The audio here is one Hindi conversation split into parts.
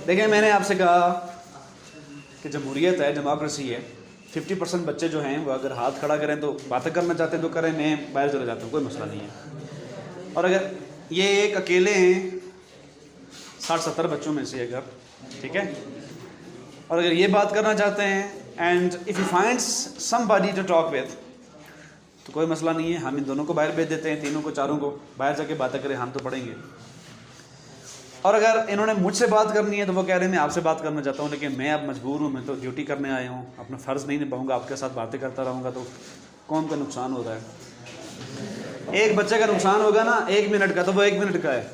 देखिए, मैंने आपसे कहा कि जमहूरियत है, डेमोक्रेसी है। 50% बच्चे जो हैं वो अगर हाथ खड़ा करें तो बातें करना चाहते हैं तो करें, मैं बाहर चले जाता हूँ, कोई मसला नहीं है। और अगर ये एक अकेले हैं 60-70 बच्चों में से अगर, ठीक है, और अगर ये बात करना चाहते हैं and if you find somebody to talk with, तो कोई मसला नहीं है, हम इन दोनों को बाहर भेज देते हैं, तीनों को, चारों को बाहर जाके बातें करें, हम तो पढ़ेंगे। और अगर इन्होंने मुझसे बात करनी है तो वो कह रहे हैं मैं आपसे बात करना चाहता हूँ, लेकिन मैं अब मजबूर हूँ, मैं तो ड्यूटी करने आया हूँ, अपना फ़र्ज़ नहीं निभाऊंगा, आपके साथ बातें करता रहूँगा तो कौन का नुकसान हो रहा है। एक बच्चे का नुकसान होगा ना 1 मिनट का, तो वो 1 मिनट का है।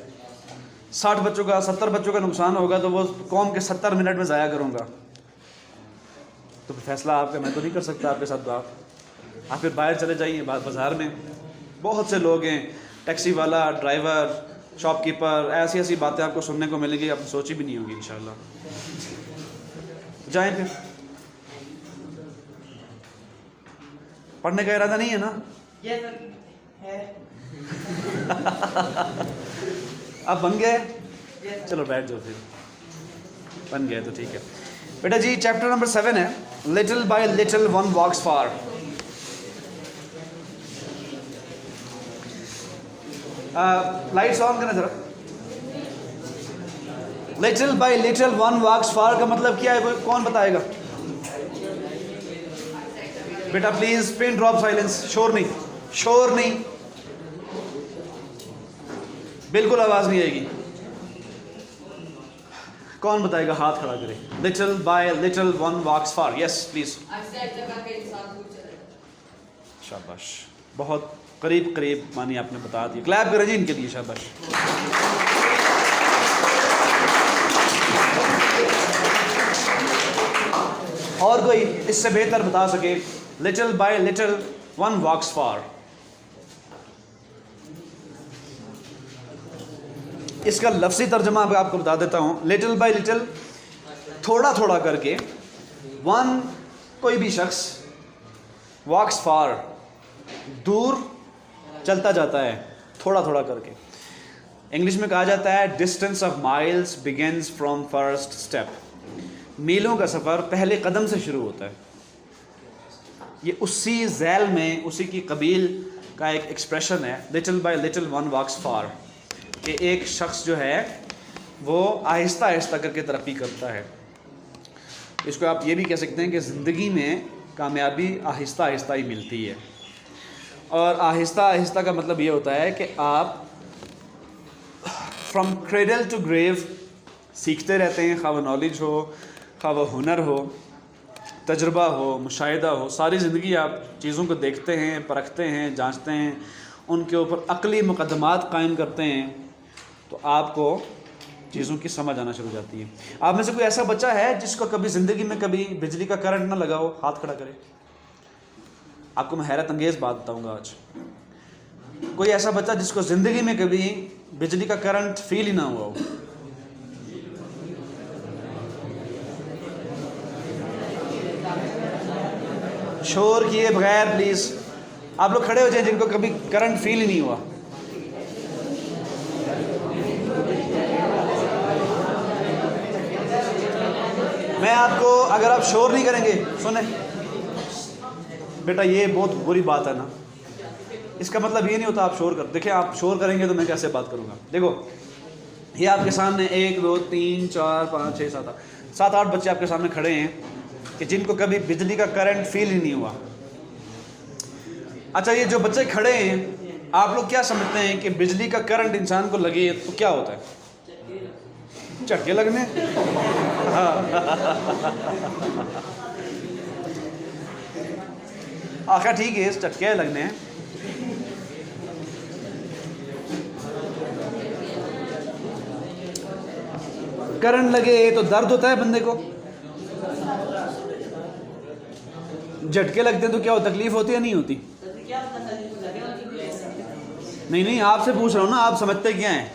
60 बच्चों का, 70 बच्चों का नुकसान होगा तो वो कौम के 70 मिनट में ज़ाया करूँगा। तो फैसला आपका, मैं तो नहीं कर सकता आपके साथ बात। आप फिर बाहर चले जाइए, बाज़ार में बहुत से लोग हैं, टैक्सी वाला, ड्राइवर, शॉपकीपर, ऐसी ऐसी बातें आपको सुनने को मिलेंगी, आपने सोची भी नहीं होगी इंशाल्लाह। जाएं फिर, पढ़ने का इरादा नहीं है ना? है। अब बन गए, चलो बैठ जाओ फिर, बन गए तो ठीक है। बेटा जी, चैप्टर नंबर 7 है, little by little one walks far. Lights on करना जरा। Little by little one walks far का मतलब क्या है, कोई कौन बताएगा? बेटा प्लीज पिन ड्रॉप साइलेंस, शोर नहीं, शोर नहीं, बिल्कुल आवाज नहीं आएगी। कौन बताएगा, हाथ खड़ा करे। Little by little one walks far, yes please. शाबाश, बहुत करीब करीब मानी आपने बता दिया, क्लैप करें जी इनके लिए, शाबाश। और कोई इससे बेहतर बता सके, little by little one walks फार। इसका लफ्ज़ी तर्जमा आपको बता देता हूँ। लिटिल बाय लिटिल, थोड़ा थोड़ा करके, वन कोई भी शख्स, वॉक्स फार दूर चलता जाता है, थोड़ा थोड़ा करके। इंग्लिश में कहा जाता है distance of miles begins from first step. मीलों का सफ़र पहले कदम से शुरू होता है। ये उसी झैल में, उसी की कबील का एक एक्सप्रेशन है, little by little one walks फार, कि एक शख्स जो है वो आहिस्ता आहिस्ता करके तरक्की करता है। इसको आप ये भी कह सकते हैं कि ज़िंदगी में कामयाबी आहिस्ता आहिस्ता ही मिलती है। और आहिस्ता आहिस्ता का मतलब ये होता है कि आप फ्रॉम क्रेडल टू ग्रेव सीखते रहते हैं, खा वो नॉलेज हो, खा वो हुनर हो, तजुर्बा हो, मुशाहिदा हो। सारी ज़िंदगी आप चीज़ों को देखते हैं, परखते हैं, जांचते हैं, उनके ऊपर अक़ली मुक़द्दमात कायम करते हैं, तो आपको चीज़ों की समझ आना शुरू हो जाती है। आप में से कोई ऐसा बच्चा है जिसको कभी ज़िंदगी में कभी बिजली का करंट ना लगा हो? हाथ खड़ा करे। आपको मैं हैरत अंगेज़ बात बताऊंगा आज। कोई ऐसा बच्चा जिसको ज़िंदगी में कभी बिजली का करंट फील ही ना हुआ हो? शोर किए बगैर प्लीज़ आप लोग खड़े हो जाए जिनको कभी करंट फील ही नहीं हुआ। मैं आपको, अगर आप शोर नहीं करेंगे, सुने बेटा, ये बहुत बुरी बात है ना। इसका मतलब ये नहीं होता आप शोर कर, देखिए आप शोर करेंगे तो मैं कैसे बात करूंगा। देखो, ये आपके सामने 1 2 3 4 5 6 7 8 बच्चे आपके सामने खड़े हैं कि जिनको कभी बिजली का करंट फील ही नहीं हुआ। अच्छा, ये जो बच्चे खड़े हैं, आप लोग क्या समझते हैं कि बिजली का करंट इंसान को लगे तो क्या होता है? झटके लगने। आखिर ठीक है, झटके लगने हैं। करंट लगे तो दर्द होता है बंदे को, झटके लगते हैं तो क्या हो, तकलीफ होती है नहीं होती? नहीं, आपसे पूछ रहा हूँ ना, आप समझते क्या हैं?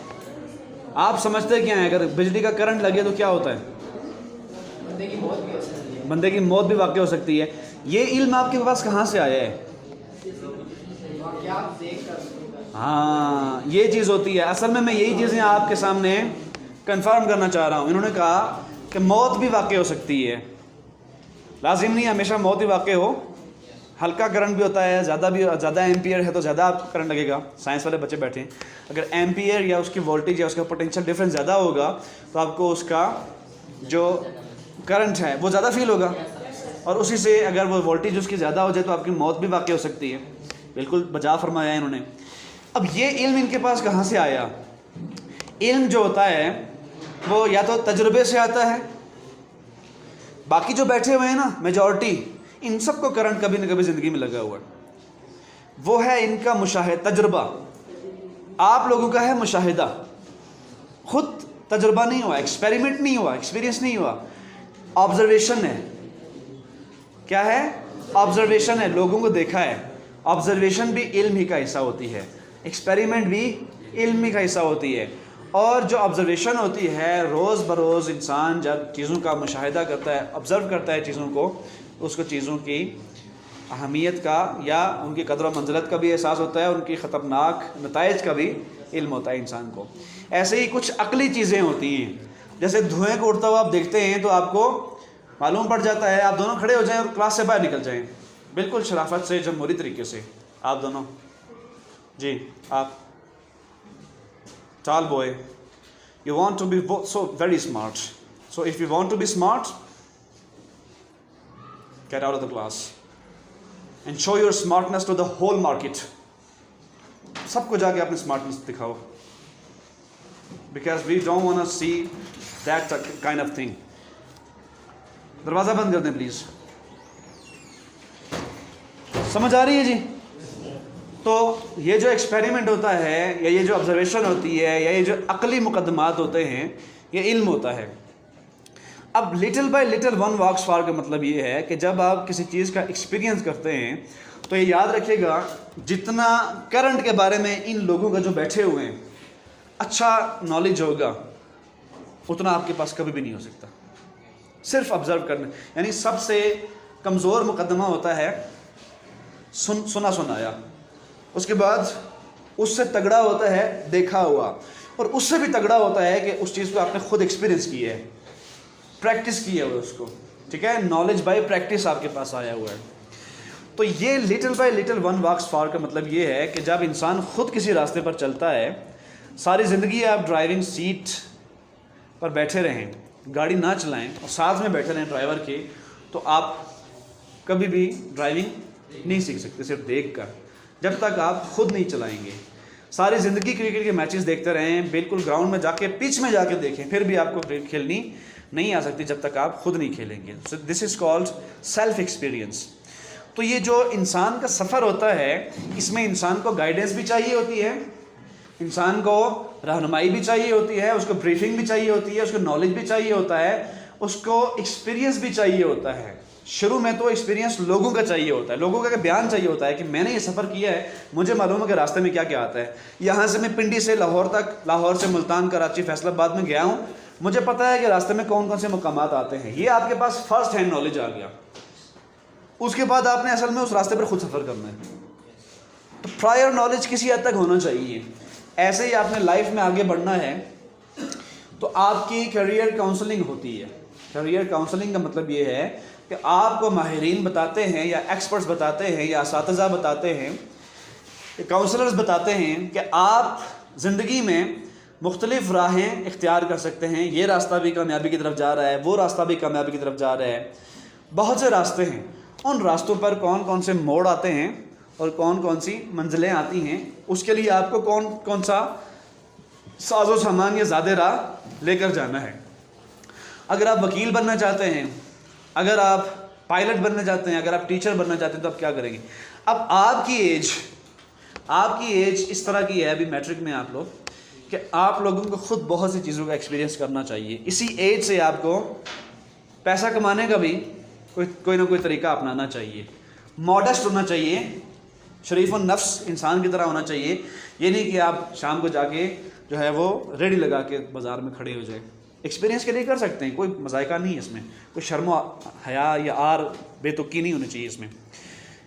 आप समझते क्या हैं? अगर बिजली का करंट लगे तो क्या होता है? बंदे की मौत भी वाक़ई हो सकती है। ये इल्म आपके पास कहाँ से आया है? हाँ, ये चीज़ होती है। असल में मैं यही चीज़ें आपके सामने कंफर्म करना चाह रहा हूँ। इन्होंने कहा कि मौत भी वाक़ई हो सकती है, लाजिम नहीं हमेशा मौत ही वाक़ई हो, हल्का करंट भी होता है, ज़्यादा एम्पियर है तो ज़्यादा करंट लगेगा। साइंस वाले बच्चे बैठे हैं, अगर एम्पियर या उसकी वोल्टेज या उसका पोटेंशियल डिफरेंस ज़्यादा होगा तो आपको उसका जो करंट है वो ज़्यादा फील होगा, और उसी से अगर वो वोल्टेज उसकी ज़्यादा हो जाए तो आपकी मौत भी वाक़ई हो सकती है। बिल्कुल बजा फरमाया इन्होंने। अब ये इल्म इनके पास कहाँ से आया? इल्म जो होता है वो या तो तजुर्बे से आता है। बाकी जो बैठे हुए हैं ना, मेजॉरिटी, इन सबको करंट कभी न कभी ज़िंदगी में लगा हुआ है। वो है इनका मुशाहिदा, तजुर्बा। आप लोगों का है मुशाहिदा, खुद तजुर्बा नहीं हुआ, एक्सपेरिमेंट नहीं हुआ, एक्सपीरियंस नहीं हुआ, ऑब्जर्वेशन है। क्या है? ऑब्जर्वेशन है, लोगों को देखा है। ऑब्जर्वेशन भी इल्म ही का हिस्सा होती है, एक्सपेरिमेंट भी इल्म ही का हिस्सा होती है। और जो ऑब्जर्वेशन होती है, रोज़ बरोज़ इंसान जब चीज़ों का मुशाहिदा करता है, ऑब्ज़र्व करता है चीज़ों को, उसको चीज़ों की अहमियत का या उनकी कदर व मंज़िलत का भी एहसास होता है, उनकी ख़तरनाक नताइज का भी इल्म होता है इंसान को। ऐसे ही कुछ अक़ली चीज़ें होती हैं, जैसे धुएँ को उड़ता हुआ आप देखते हैं तो आपको मालूम पड़ जाता है, आप दोनों खड़े हो जाएं और क्लास से बाहर निकल जाएं, बिल्कुल शराफत से, जमहूरी तरीके से। आप दोनों जी, आप tall boy, you want to be so very smart, so if you want to be smart, get out of the class and show your smartness to the whole market. सबको जाके अपनी स्मार्टनेस दिखाओ, because we don't want to see that kind of thing. दरवाज़ा बंद कर दें प्लीज़। समझ आ रही है जी? तो ये जो एक्सपेरिमेंट होता है, या ये जो ऑब्जर्वेशन होती है, या ये जो अक़ली मुकदमात होते हैं, ये इल्म होता है। अब little by little one walks far का मतलब ये है कि जब आप किसी चीज़ का एक्सपीरियंस करते हैं तो ये याद रखिएगा, जितना करंट के बारे में इन लोगों का जो बैठे हुए हैं अच्छा नॉलेज होगा, उतना आपके पास कभी भी नहीं हो सकता। सिर्फ ऑब्ज़र्व करना, यानी सबसे कमज़ोर मुकदमा होता है सुना सुनाया, उसके बाद उससे तगड़ा होता है देखा हुआ, और उससे भी तगड़ा होता है कि उस चीज़ को आपने खुद एक्सपीरियंस किया है, प्रैक्टिस किया हुआ उसको। ठीक है, नॉलेज बाय प्रैक्टिस आपके पास आया हुआ है। तो ये little by little one walks far का मतलब ये है कि जब इंसान खुद किसी रास्ते पर चलता है, सारी ज़िंदगी आप ड्राइविंग सीट पर बैठे रहें, गाड़ी ना चलाएं और साथ में बैठे रहें ड्राइवर के, तो आप कभी भी ड्राइविंग नहीं सीख सकते सिर्फ देख कर, जब तक आप खुद नहीं चलाएंगे। सारी ज़िंदगी क्रिकेट के मैचेस देखते रहें, बिल्कुल ग्राउंड में जाके, पिच में जाके देखें, फिर भी आपको खेलनी नहीं आ सकती जब तक आप खुद नहीं खेलेंगे। So this is called self experience. तो ये जो इंसान का सफ़र होता है, इसमें इंसान को गाइडेंस भी चाहिए होती है, इंसान को रहनुमाई भी चाहिए होती है, उसको ब्रीफिंग भी चाहिए होती है, उसको नॉलेज भी चाहिए होता है, उसको एक्सपीरियंस भी चाहिए होता है। शुरू में तो एक्सपीरियंस लोगों का चाहिए होता है, लोगों का बयान चाहिए होता है कि मैंने ये सफ़र किया है, मुझे मालूम है कि रास्ते में क्या क्या आता है। यहाँ से मैं पिंडी से लाहौर तक, लाहौर से मुल्तान, कराची, फैसलाबाद में गया हूँ, मुझे पता है कि रास्ते में कौन कौन से मुकामात आते हैं। ये आपके पास फर्स्ट हैंड नॉलेज आ गया। उसके बाद आपने असल में उस रास्ते पर खुद सफ़र करना है। तो प्रायर नॉलेज किसी हद तक होना चाहिए। ऐसे ही आपने लाइफ में आगे बढ़ना है तो आपकी करियर काउंसलिंग होती है। करियर काउंसलिंग का मतलब ये है कि आपको माहिरीन बताते हैं, या एक्सपर्ट्स बताते हैं, या असातिज़ा बताते हैं, काउंसलर्स बताते हैं कि आप ज़िंदगी में मुख्तलिफ़ राहें इख्तियार कर सकते हैं। ये रास्ता भी कामयाबी की तरफ जा रहा है, वो रास्ता भी कामयाबी की तरफ जा रहा है। बहुत से रास्ते हैं, उन रास्तों पर कौन कौन से मोड़ आते हैं और कौन कौन सी मंजिलें आती हैं, उसके लिए आपको कौन कौन सा साजो सामान या ज़्यादा राह लेकर जाना है। अगर आप वकील बनना चाहते हैं, अगर आप पायलट बनना चाहते हैं, अगर आप टीचर बनना चाहते हैं, तो आप क्या करेंगे? अब आपकी एज इस तरह की है अभी मैट्रिक में आप लोग, कि आप लोगों को खुद बहुत सी चीज़ों का एक्सपीरियंस करना चाहिए। इसी एज से आपको पैसा कमाने का भी कोई ना कोई तरीका अपनाना चाहिए। मॉडेस्ट होना चाहिए, शरीफ और नफ्स इंसान की तरह होना चाहिए। ये नहीं कि आप शाम को जाके जो है वो रेडी लगा के बाज़ार में खड़े हो जाए। एक्सपीरियंस के लिए कर सकते हैं, कोई मज़ायका नहीं है इसमें, कोई शर्म हया या आर बेतुकी नहीं होनी चाहिए इसमें,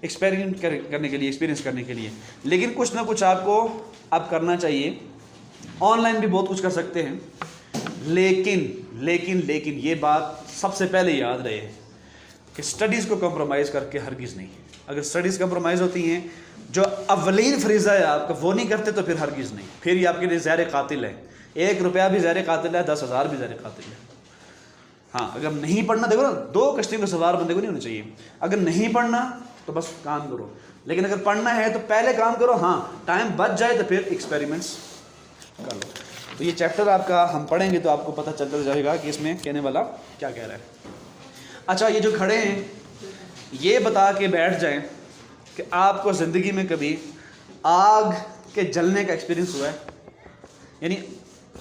एक्सपेरिमेंट करने के लिए, एक्सपीरियंस करने के लिए। लेकिन कुछ ना कुछ आपको अब करना चाहिए। ऑनलाइन भी बहुत कुछ कर सकते हैं, लेकिन ये बात सबसे पहले याद रहे कि स्टडीज़ को कॉम्प्रोमाइज़ करके हरगिज़ नहीं। अगर स्टडीज़ कॉम्प्रोमाइज़ होती हैं, जो अवलीन फरीज़ा है आपका वो नहीं करते, तो फिर हरगिज़ नहीं, फिर ये आपके लिए ज़हर कातिल है। 1 रुपया भी ज़हर कातिल है, 10,000 भी ज़हर कातिल है। हाँ, अगर नहीं पढ़ना, देखो ना, 2 कश्तियों का सवार बंदे को नहीं होना चाहिए। अगर नहीं पढ़ना तो बस काम करो, लेकिन अगर पढ़ना है तो पहले काम करो। हाँ, टाइम बच जाए तो फिर एक्सपेरिमेंट्स कर लो। तो ये चैप्टर आपका हम पढ़ेंगे तो आपको पता चलता जाएगा कि इसमें कहने वाला क्या कह रहा है। अच्छा, ये जो खड़े हैं ये बता के बैठ जाएं कि आपको ज़िंदगी में कभी आग के जलने का एक्सपीरियंस हुआ है? यानी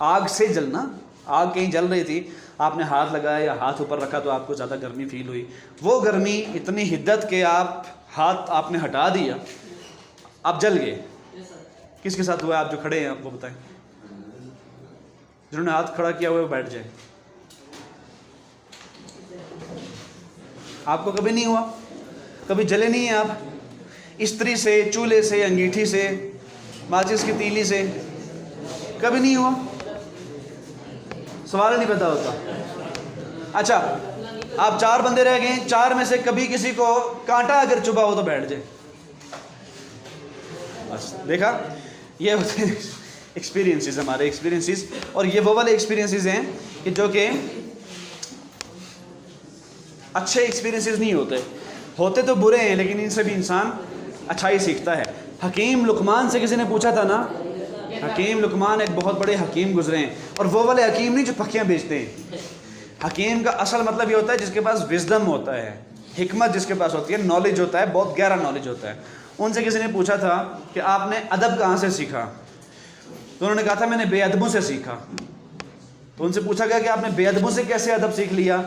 आग से जलना, आग कहीं जल रही थी, आपने हाथ लगाया या हाथ ऊपर रखा तो आपको ज़्यादा गर्मी फील हुई, वो गर्मी इतनी हिद्दत के आप हाथ आपने हटा दिया, आप जल गए। किसके साथ हुआ है? आप जो खड़े हैं आपको बताएं। जिन्होंने हाथ खड़ा किया हुआ है वो बैठ जाए। आपको कभी नहीं हुआ? कभी जले नहीं है आप? इस्त्री से, चूल्हे से, अंगीठी से, माचिस की तीली से कभी नहीं हुआ? सवाल नहीं पता होता। अच्छा, आप 4 बंदे रह गए, 4 में से कभी किसी को कांटा अगर चुभा हो तो बैठ जाए। बस देखा, ये होते हैं एक्सपीरियंसेस, हमारे एक्सपीरियंसेस। और ये वो वाले एक्सपीरियंसेस हैं कि जो कि अच्छे एक्सपीरियंसेस नहीं होते तो बुरे हैं, लेकिन इनसे भी इंसान अच्छा ही सीखता है। हकीम लुकमान से किसी ने पूछा था ना, हकीम लुकमान एक बहुत बड़े हकीम गुजरे हैं, और वो वाले हकीम नहीं जो पक्कियाँ बेचते हैं। हकीम का असल मतलब ये होता है जिसके पास विजडम होता है, हिकमत जिसके पास होती है, नॉलेज होता है, बहुत गहरा नॉलेज होता है। उनसे किसी ने पूछा था कि आपने अदब कहाँ से सीखा? तो उन्होंने कहा था मैंने बेअदबों से सीखा। तो उनसे पूछा गया कि आपने बेअदबों से कैसे अदब सीख लिया?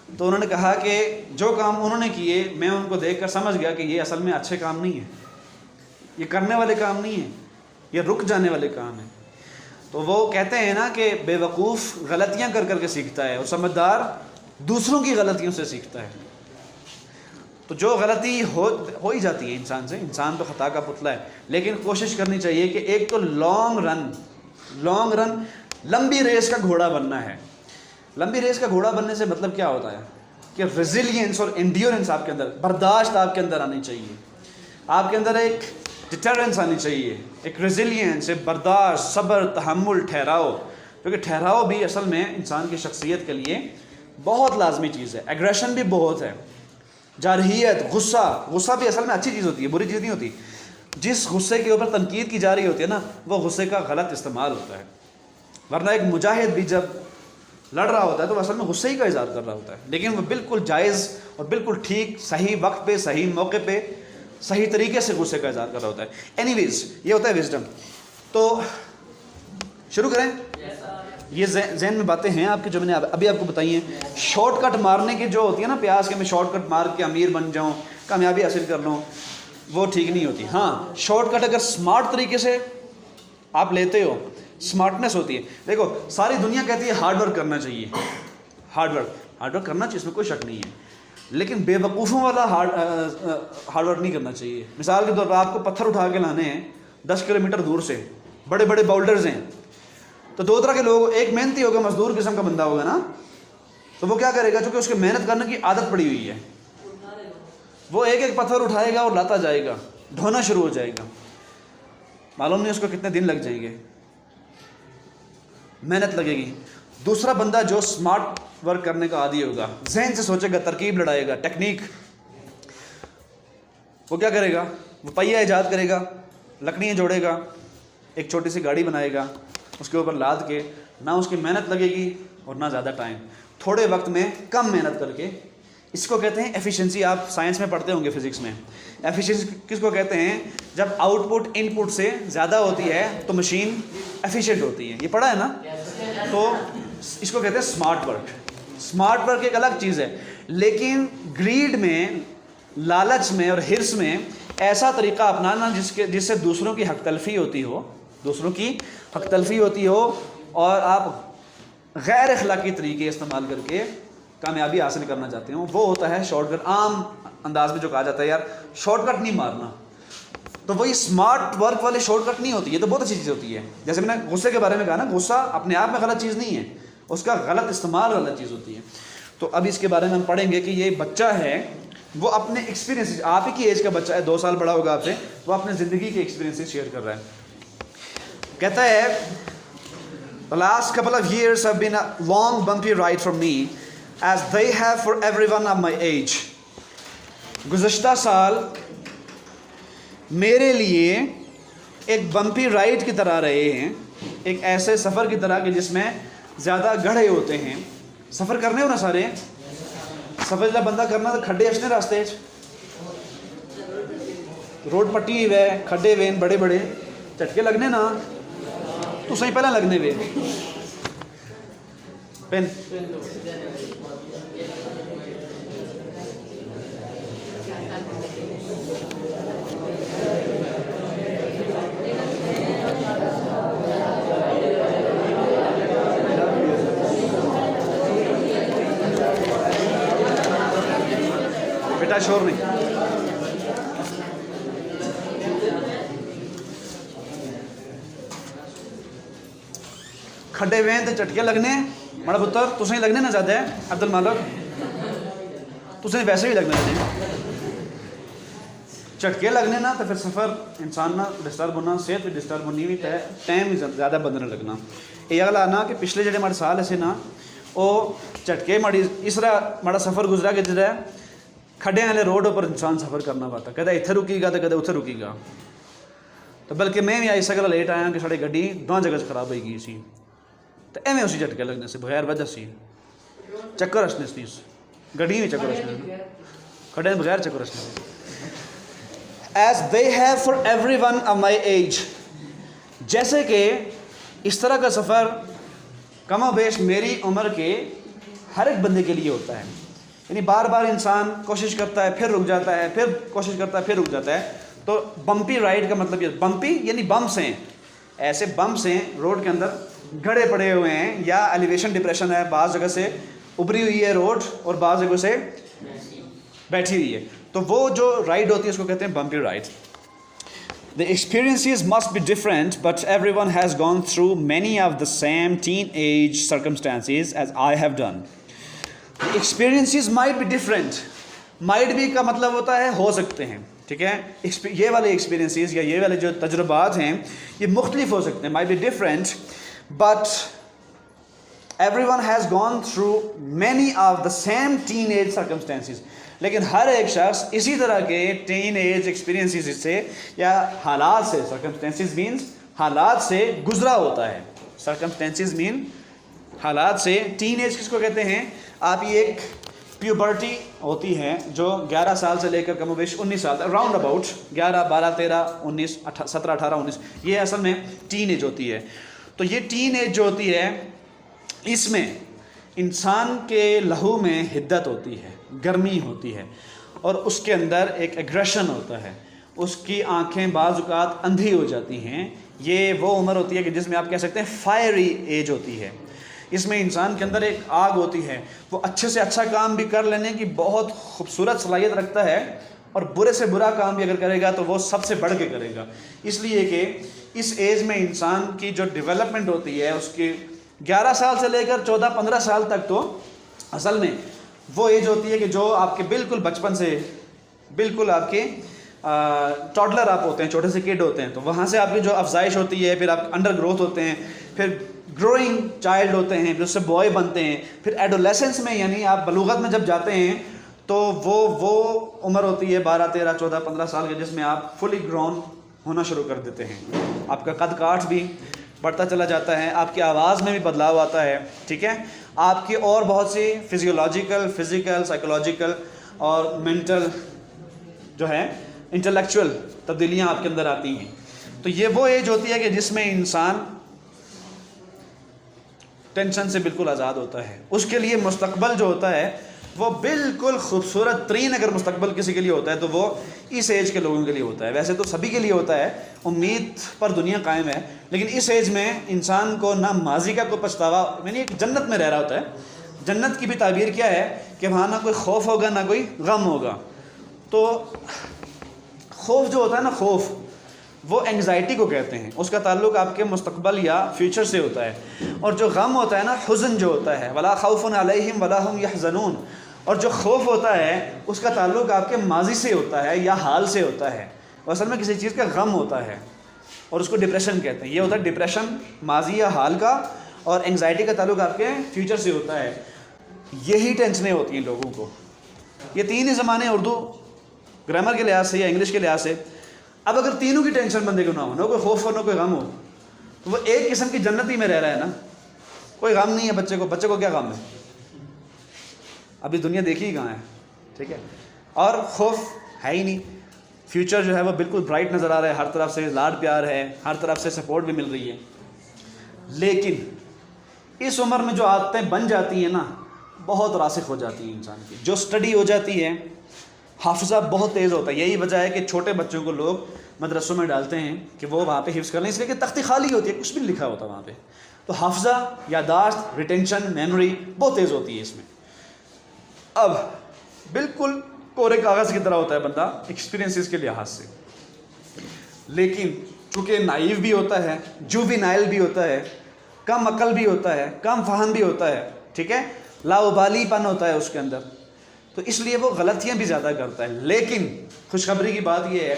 तो उन्होंने कहा कि जो काम उन्होंने किए मैं उनको देखकर समझ गया कि ये असल में अच्छे काम नहीं है, ये करने वाले काम नहीं है, ये रुक जाने वाले काम है। तो वो कहते हैं ना कि बेवकूफ़ गलतियां कर करके सीखता है और समझदार दूसरों की गलतियों से सीखता है। तो जो गलती हो ही जाती है इंसान से, इंसान तो खता का पुतला है, लेकिन कोशिश करनी चाहिए कि एक तो लॉन्ग रन लंबी रेस का घोड़ा बनना है। लंबी रेस का घोड़ा बनने से मतलब क्या होता है कि रेजिलियंस और एंड्योरेंस आपके अंदर, बर्दाश्त आपके अंदर आनी चाहिए, आपके अंदर एक डिटरेंस आनी चाहिए, एक रेजिलियंस, एक बर्दाश्त, सब्र, तहम्मुल, ठहराव। क्योंकि ठहराव भी असल में इंसान की शख्सियत के लिए बहुत लाजमी चीज़ है। एग्रेशन भी बहुत है, जारहियत, गुस्सा भी असल में अच्छी चीज़ होती है, बुरी चीज़ नहीं होती। जिस गुस्से के ऊपर तनकीद की जा रही होती है ना, वो गुस्से का गलत इस्तेमाल होता है। वरना एक मुजाहिद भी जब लड़ रहा होता है तो असल में गुस्से ही का इज़हार कर रहा होता है, लेकिन वो बिल्कुल जायज़ और बिल्कुल ठीक, सही वक्त पे, सही मौके पे, सही तरीके से गुस्से का इज़हार कर रहा होता है। एनीवेज, ये होता है विजडम। तो शुरू करें। ये जहन में बातें हैं आपकी जो मैंने अभी आपको बताई हैं। शॉर्टकट मारने की जो होती है ना, प्यास के मैं शॉर्टकट मार के अमीर बन जाऊँ, कामयाबी हासिल कर लूँ, वो ठीक नहीं होती। हाँ, शॉर्टकट अगर स्मार्ट तरीके से आप लेते हो, स्मार्टनेस होती है। देखो, सारी दुनिया कहती है हार्ड वर्क करना चाहिए, हार्ड वर्क करना चाहिए, इसमें कोई शक नहीं है, लेकिन बेवकूफ़ों वाला हार्ड वर्क नहीं करना चाहिए। मिसाल के तौर पर आपको पत्थर उठा के लाने हैं 10 किलोमीटर दूर से, बड़े बड़े बाउल्डर्स हैं, तो 2 तरह के लोग, एक मेहनती होगा, मजदूर किस्म का बंदा होगा ना, तो वो क्या करेगा, क्योंकि उसके मेहनत करने की आदत पड़ी हुई है, वो एक एक पत्थर उठाएगा और लाता जाएगा, ढोना शुरू हो जाएगा, मालूम नहीं उसको कितने दिन लग जाएंगे, मेहनत लगेगी। दूसरा बंदा जो स्मार्ट वर्क करने का आदी होगा, जहन से सोचेगा, तरकीब लड़ाएगा, टेक्निक, वो क्या करेगा, वो पहिया ईजाद करेगा, लकड़ियाँ जोड़ेगा, एक छोटी सी गाड़ी बनाएगा, उसके ऊपर लाद के, ना उसकी मेहनत लगेगी और ना ज़्यादा टाइम, थोड़े वक्त में कम मेहनत करके। इसको कहते हैं एफिशिएंसी। आप साइंस में पढ़ते होंगे, फिजिक्स में। एफिशिएंसी किसको कहते हैं? जब आउटपुट इनपुट से ज़्यादा होती है तो मशीन एफिशिएंट होती है, ये पढ़ा है ना। तो इसको कहते हैं स्मार्ट वर्क। स्मार्ट वर्क एक अलग चीज़ है, लेकिन ग्रीड में, लालच में और हिर्स में ऐसा तरीका अपनाना जिससे दूसरों की हक तलफी होती हो और आप गैर अखलाकी तरीके इस्तेमाल करके कामयाबी हासिल करना चाहते हो, वो होता है शॉर्टकट। आम अंदाज में जो कहा जाता है, यार शॉर्टकट नहीं मारना, तो वही स्मार्ट वर्क वाली शॉर्टकट नहीं होती। ये तो बहुत अच्छी चीज़ होती है। जैसे मैंने गुस्से के बारे में कहा ना, गुस्सा अपने आप में गलत चीज़ नहीं है, उसका गलत इस्तेमाल गलत चीज़ होती है। तो अब इसके बारे में हम पढ़ेंगे कि ये बच्चा है वो अपने एक्सपीरियंसेस, आप ही की एज का बच्चा है, 2 साल बड़ा होगा आपसे, वो अपने ज़िंदगी के एक्सपीरियंसेस शेयर कर रहा है। कहता है The last couple of years have been a long bumpy ride for me as they have for everyone of my age. गुज़श्ता साल मेरे लिए एक बम्पी राइड की तरह रहे हैं, एक ऐसे सफ़र की तरह कि जिसमें ज़्यादा गड्ढे होते हैं। सफ़र करने हो ना सारे सफ़र जब बंदा करना तो खड्डे अच्छे रास्ते रोड पट्टी हुए खड्डे वे बड़े बड़े झटके लगने ना तो सही पहला लगने वे पेन बेटा शोर नहीं। खड्डे वे तो झटके लगने माड़ा पुत्र तुसें लगने ना ज़्यादा है अब्दुल मालिक तुसें वैसे भी लगने चाहिए झटके लगने ना तो फिर सफ़र इंसान ना डिस्टर्ब होना सेहत भी डिस्टर्ब होनी भी टाइम भी ज़्यादा बदलने लगना। ये अगला आना कि पिछले जो माड़े साल ऐसे ना वो झटके माड़ी इस तरह माड़ा सफ़र गुजरा कि जो खड्डे वाले रोड पर इंसान सफ़र करना पाता कदे इत्थे रुकीगा तो कदे उत्थे रुकीगा। तो बल्कि मैं भी इस गल लेट आया कि साड़ी गड्डी 2 जगह खराब हो गई सी तो एवें उसी झटके लगने से बगैर वजह से चक्कर रचने से गड्डी भी चक्कर रचने खड्डे बगैर चक्कर रचने। As they have for every one of my age, जैसे कि इस तरह का सफ़र कमो बेश मेरी उम्र के हर एक बंदे के लिए होता है। यानी बार बार इंसान कोशिश करता है फिर रुक जाता है फिर कोशिश करता है फिर रुक जाता है। तो बम्पी राइड का मतलब ये बम्पी यानी बम्प्स हैं, ऐसे बम्प्स हैं रोड के अंदर गड्ढे पड़े हुए हैं या एलिवेशन डिप्रेशन है, बाज़ जगह से उभरी हुई है रोड और बाज़ जगह से बैठी हुई है। तो वो जो राइड होती है उसको कहते हैं bumpy ride. The experiences must be different, but everyone has gone through many of the same teenage circumstances as I have done. The experiences might be different. Might be का मतलब होता है हो सकते हैं, ठीक है। ये वाले experiences या ये वाले जो तजुर्बात हैं ये मुख्तलिफ हो सकते हैं, might be different, but everyone has gone through many of the same teenage circumstances. लेकिन हर एक शख्स इसी तरह के टीन एज एक्सपीरियंसेस से या हालात से, सर्कमस्टेंसेस मीन्स हालात से गुजरा होता है। सर्कमस्टेंसेस मीन हालात से। टीन एज किसको कहते हैं? आप ये एक प्यूबर्टी होती है जो 11 साल से लेकर कमोबेश 19 साल राउंड अबाउट 11, 12, 13, 19, 17, 18, 19 ये असल में टीन एज होती है। तो ये टीन एज जो होती है इसमें इंसान के लहू में हिद्दत होती है, गर्मी होती है और उसके अंदर एक एग्रेशन होता है, उसकी आंखें बाज़-औक़ात अंधी हो जाती हैं। ये वो उम्र होती है कि जिसमें आप कह सकते हैं फायरी एज होती है। इसमें इंसान के अंदर एक आग होती है, वो अच्छे से अच्छा काम भी कर लेने की बहुत खूबसूरत सलाहियत रखता है और बुरे से बुरा काम भी अगर करेगा तो वो सबसे बढ़ के करेगा। इसलिए कि इस एज में इंसान की जो डेवलपमेंट होती है उसकी 11 साल से लेकर 14-15 साल तक तो असल में वो एज होती है कि जो आपके बिल्कुल बचपन से बिल्कुल आपके टॉडलर आप होते हैं, छोटे से किड होते हैं, तो वहाँ से आपकी जो अफजाइश होती है, फिर आप अंडर ग्रोथ होते हैं, फिर ग्रोइंग चाइल्ड होते हैं, फिर उससे बॉय बनते हैं, फिर एडोलेसेंस में यानी आप बलूगत में जब जाते हैं तो वो उम्र होती है 12, 13, 14, 15 साल के जिसमें आप फुली ग्रोन होना शुरू कर देते हैं। आपका कद काठ भी बढ़ता चला जाता है, आपकी आवाज़ में भी बदलाव आता है, ठीक है। आपकी और बहुत सी फिजियोलॉजिकल, फिज़िकल, साइकोलॉजिकल और मेंटल जो है इंटेलेक्चुअल तब्दीलियाँ आपके अंदर आती हैं। तो ये वो एज होती है कि जिसमें इंसान टेंशन से बिल्कुल आज़ाद होता है। उसके लिए मुस्तकबल जो होता है वो बिल्कुल खूबसूरत तरीन अगर मुस्तकबल किसी के लिए होता है तो वो इस एज के लोगों के लिए होता है। वैसे तो सभी के लिए होता है, उम्मीद पर दुनिया कायम है, लेकिन इस एज में इंसान को ना माजी का कोई पछतावा, यानी एक जन्नत में रह रहा होता है। जन्नत की भी ताबीर क्या है कि वहाँ ना कोई खौफ होगा ना कोई गम होगा। तो खौफ जो होता है ना, खौफ वो एंग्जाइटी को कहते हैं, उसका ताल्लुक आपके मुस्तकबल या फ्यूचर से होता है। और जो गम होता है ना, हुज़न जो होता है, वला खौफुन अलैहिम वला हुम यहज़नून, और जो खौफ होता है उसका ताल्लुक़ आपके माजी से होता है या हाल से होता है, असल में किसी चीज़ का गम होता है और उसको डिप्रेशन कहते हैं। ये होता है डिप्रेशन माजी या हाल का, और एंग्जाइटी का ताल्लुक़ आपके फ्यूचर से होता है। यही टेंशनें होती हैं लोगों को। ये तीन ही ज़माने उर्दू ग्रामर के लिहाज से या इंग्लिश के लिहाज से। अब अगर तीनों की टेंशन बंदे को ना हो, ना कोई खौफ हो ना कोई गम हो, तो वो एक किस्म की जन्नती में रह रहा है ना। कोई गम नहीं है बच्चे को क्या गम है? अभी दुनिया देखी ही कहाँ है, ठीक है। और खौफ है ही नहीं, फ्यूचर जो है वो बिल्कुल ब्राइट नज़र आ रहा है, हर तरफ से लाड प्यार है, हर तरफ से सपोर्ट भी मिल रही है। लेकिन इस उम्र में जो आदतें बन जाती हैं ना, बहुत रासिख हो जाती हैं इंसान की। जो स्टडी हो जाती है, हाफिज़ा बहुत तेज़ होता है। यही वजह है कि छोटे बच्चों को लोग मदरसों में डालते हैं कि वो वहाँ पे हिफ्ज़ कर लें, इसलिए कि तख्ती खाली होती है, कुछ भी लिखा होता है वहाँ पे। तो हाफिज़ा, यादाश्त, रिटेंशन, मेमोरी बहुत तेज़ होती है इसमें। अब बिल्कुल कोरे कागज़ की तरह होता है बंदा एक्सपीरियंसेस के लिहाज से, लेकिन चूँकि नाइव भी होता है, जुवेनाइल भी होता है, कम अकल भी होता है, कम फहम भी होता है, ठीक है, लाउबालीपन होता है उसके अंदर, तो इसलिए वो गलतियाँ भी ज़्यादा करता है। लेकिन खुशखबरी की बात यह है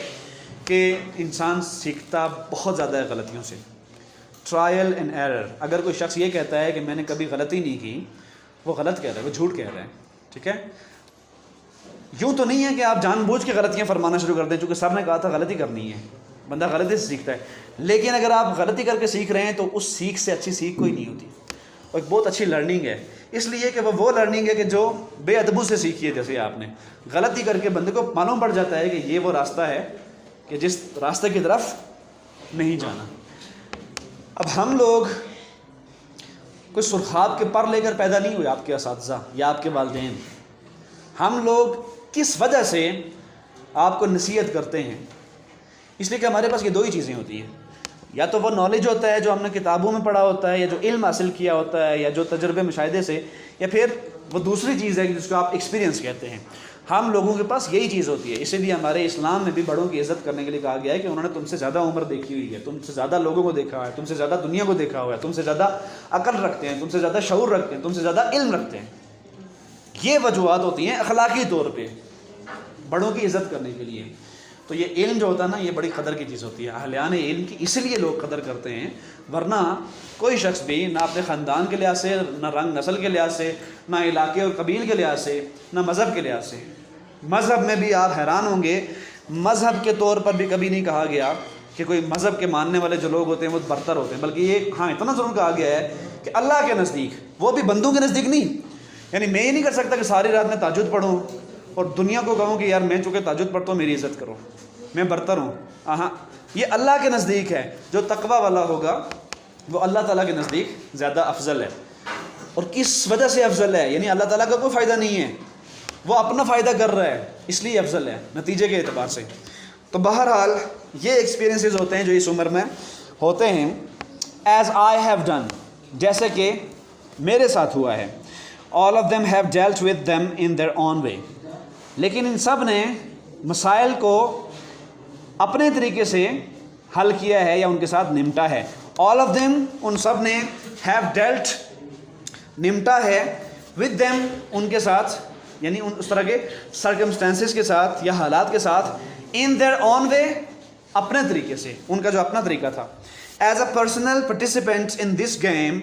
कि इंसान सीखता बहुत ज़्यादा है गलतियों से। Trial and error. अगर कोई शख्स ये कहता है कि मैंने कभी गलती नहीं की, वो गलत कह रहा है, वो झूठ कह रहा है, ठीक है। यूँ तो नहीं है कि आप जानबूझ के गलतियाँ फरमाना शुरू कर दें, चूँकि सर ने कहा था गलती करनी है, बंदा गलती से सीखता है। लेकिन अगर आप गलती करके सीख रहे हैं तो उस सीख से अच्छी सीख कोई नहीं होती, और एक बहुत अच्छी लर्निंग है, इसलिए कि वो लर्निंग है कि जो बेअदबू से सीखी है। जैसे आपने गलती करके बंदे को मालूम पड़ जाता है कि ये वो रास्ता है कि जिस रास्ते की तरफ नहीं जाना। अब हम लोग कोई सुरखाब के पर लेकर पैदा नहीं हुए, आपके असातिज़ा या आपके वालिदैन। हम लोग किस वजह से आपको नसीहत करते हैं? इसलिए कि हमारे पास ये दो ही चीज़ें होती हैं, या तो वो नॉलेज होता है जो हमने किताबों में पढ़ा होता है, या जो इल्म हासिल किया होता है, या जो तजर्बे मुशाहिदे से, या फिर वो दूसरी चीज़ है जिसको आप एक्सपीरियंस कहते हैं। हम लोगों के पास यही चीज़ होती है। इसीलिए हमारे इस्लाम में भी बड़ों की इज़्ज़त करने के लिए कहा गया है कि उन्होंने तुमसे ज़्यादा उम्र देखी हुई है, तुमसे ज़्यादा लोगों को देखा है, तुमसे ज़्यादा दुनिया को देखा हुआ है, तुमसे ज़्यादा अकल रखते हैं, तुमसे ज़्यादा शऊर रखते हैं, तुमसे ज़्यादा इल्म रखते हैं। ये वजूहात होती हैं अखलाकी तौर पे बड़ों की इज़्ज़त करने के लिए। तो ये इल्म जो होता है ना, ये बड़ी कदर की चीज़ होती है। अहलियान इल्म की इसलिए लोग कदर करते हैं, वरना कोई शख्स भी ना अपने ख़ानदान के लिहाज से, ना रंग नस्ल के लिहाज से, ना इलाके और कबील के लिहाज से, ना मज़हब के लिहाज से। मज़हब में भी आप हैरान होंगे, मज़हब के तौर पर भी कभी नहीं कहा गया कि कोई मज़हब के मानने वाले जो लोग होते हैं वो बरतर होते हैं, बल्कि ये हाँ इतना ज़रूर कहा गया है कि अल्लाह के नज़दीक, वो भी बंदों के नज़दीक नहीं। यानी मैं ये नहीं कर सकता कि सारी रात में ताजुद पढ़ूँ और दुनिया को कहूँ कि यार मैं चूँकि ताजुद पढ़ता हूँ मेरी इज़्ज़त करो, मैं बरतर हूँ। हाँ, ये अल्लाह के नज़दीक है। जो तकवा वाला होगा वो अल्लाह ताला के नज़दीक ज़्यादा अफजल है। और किस वजह से अफजल है? यानी अल्लाह ताला का कोई फ़ायदा नहीं है, वो अपना फ़ायदा कर रहा है, इसलिए अफजल है नतीजे के एतबार से। तो बहरहाल ये एक्सपीरियंसेस होते हैं जो इस उम्र में होते हैं। एज़ आई हैव डन, जैसे कि मेरे साथ हुआ है। All of them have dealt with them in their own way, लेकिन इन सब ने मसाइल को अपने तरीके से हल किया है या उनके साथ निमटा है। ऑल ऑफ देम, उन सब ने, हैव डेल्ट, निमटा है, विद देम, उनके साथ, यानी उस तरह के सर्कमस्टेंसेस के साथ या हालात के साथ, इन देयर ओन वे, अपने तरीके से, उनका जो अपना तरीका था। As a personal participant in this game,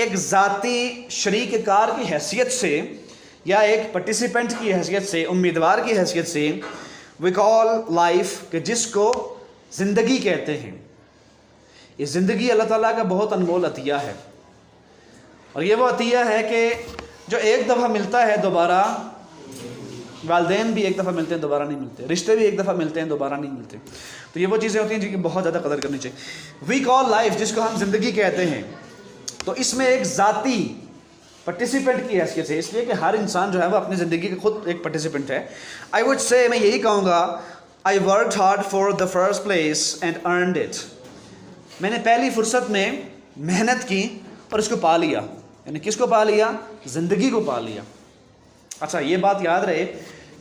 एक ज़ाती शरीक कार की हैसियत से या एक पार्टिसिपेंट की हैसियत से, उम्मीदवार की हैसियत से, वी कॉल लाइफ, कि जिसको ज़िंदगी कहते हैं। ये ज़िंदगी अल्लाह ताला का बहुत अनमोल अतिया है, और ये वो अतिया है कि जो एक दफ़ा मिलता है दोबारा, वालिदैन भी एक दफ़ा मिलते हैं दोबारा नहीं मिलते, रिश्ते भी एक दफ़ा मिलते हैं दोबारा नहीं मिलते। तो ये वो चीज़ें होती हैं जिनकी बहुत ज़्यादा कदर करनी चाहिए। वी कॉल लाइफ, जिसको हम ज़िंदगी कहते हैं, तो इसमें एक ज़ाती पार्टिसिपेंट की हैसियत है, इसलिए कि हर इंसान जो है वो अपनी ज़िंदगी का खुद एक पार्टिसिपेंट है। आई वुड से, मैं यही कहूँगा, I worked hard for the first place and earned it. मैंने पहली फुर्सत में मेहनत की और इसको पा लिया। यानी किसको पा लिया? ज़िंदगी को पा लिया। अच्छा, ये बात याद रहे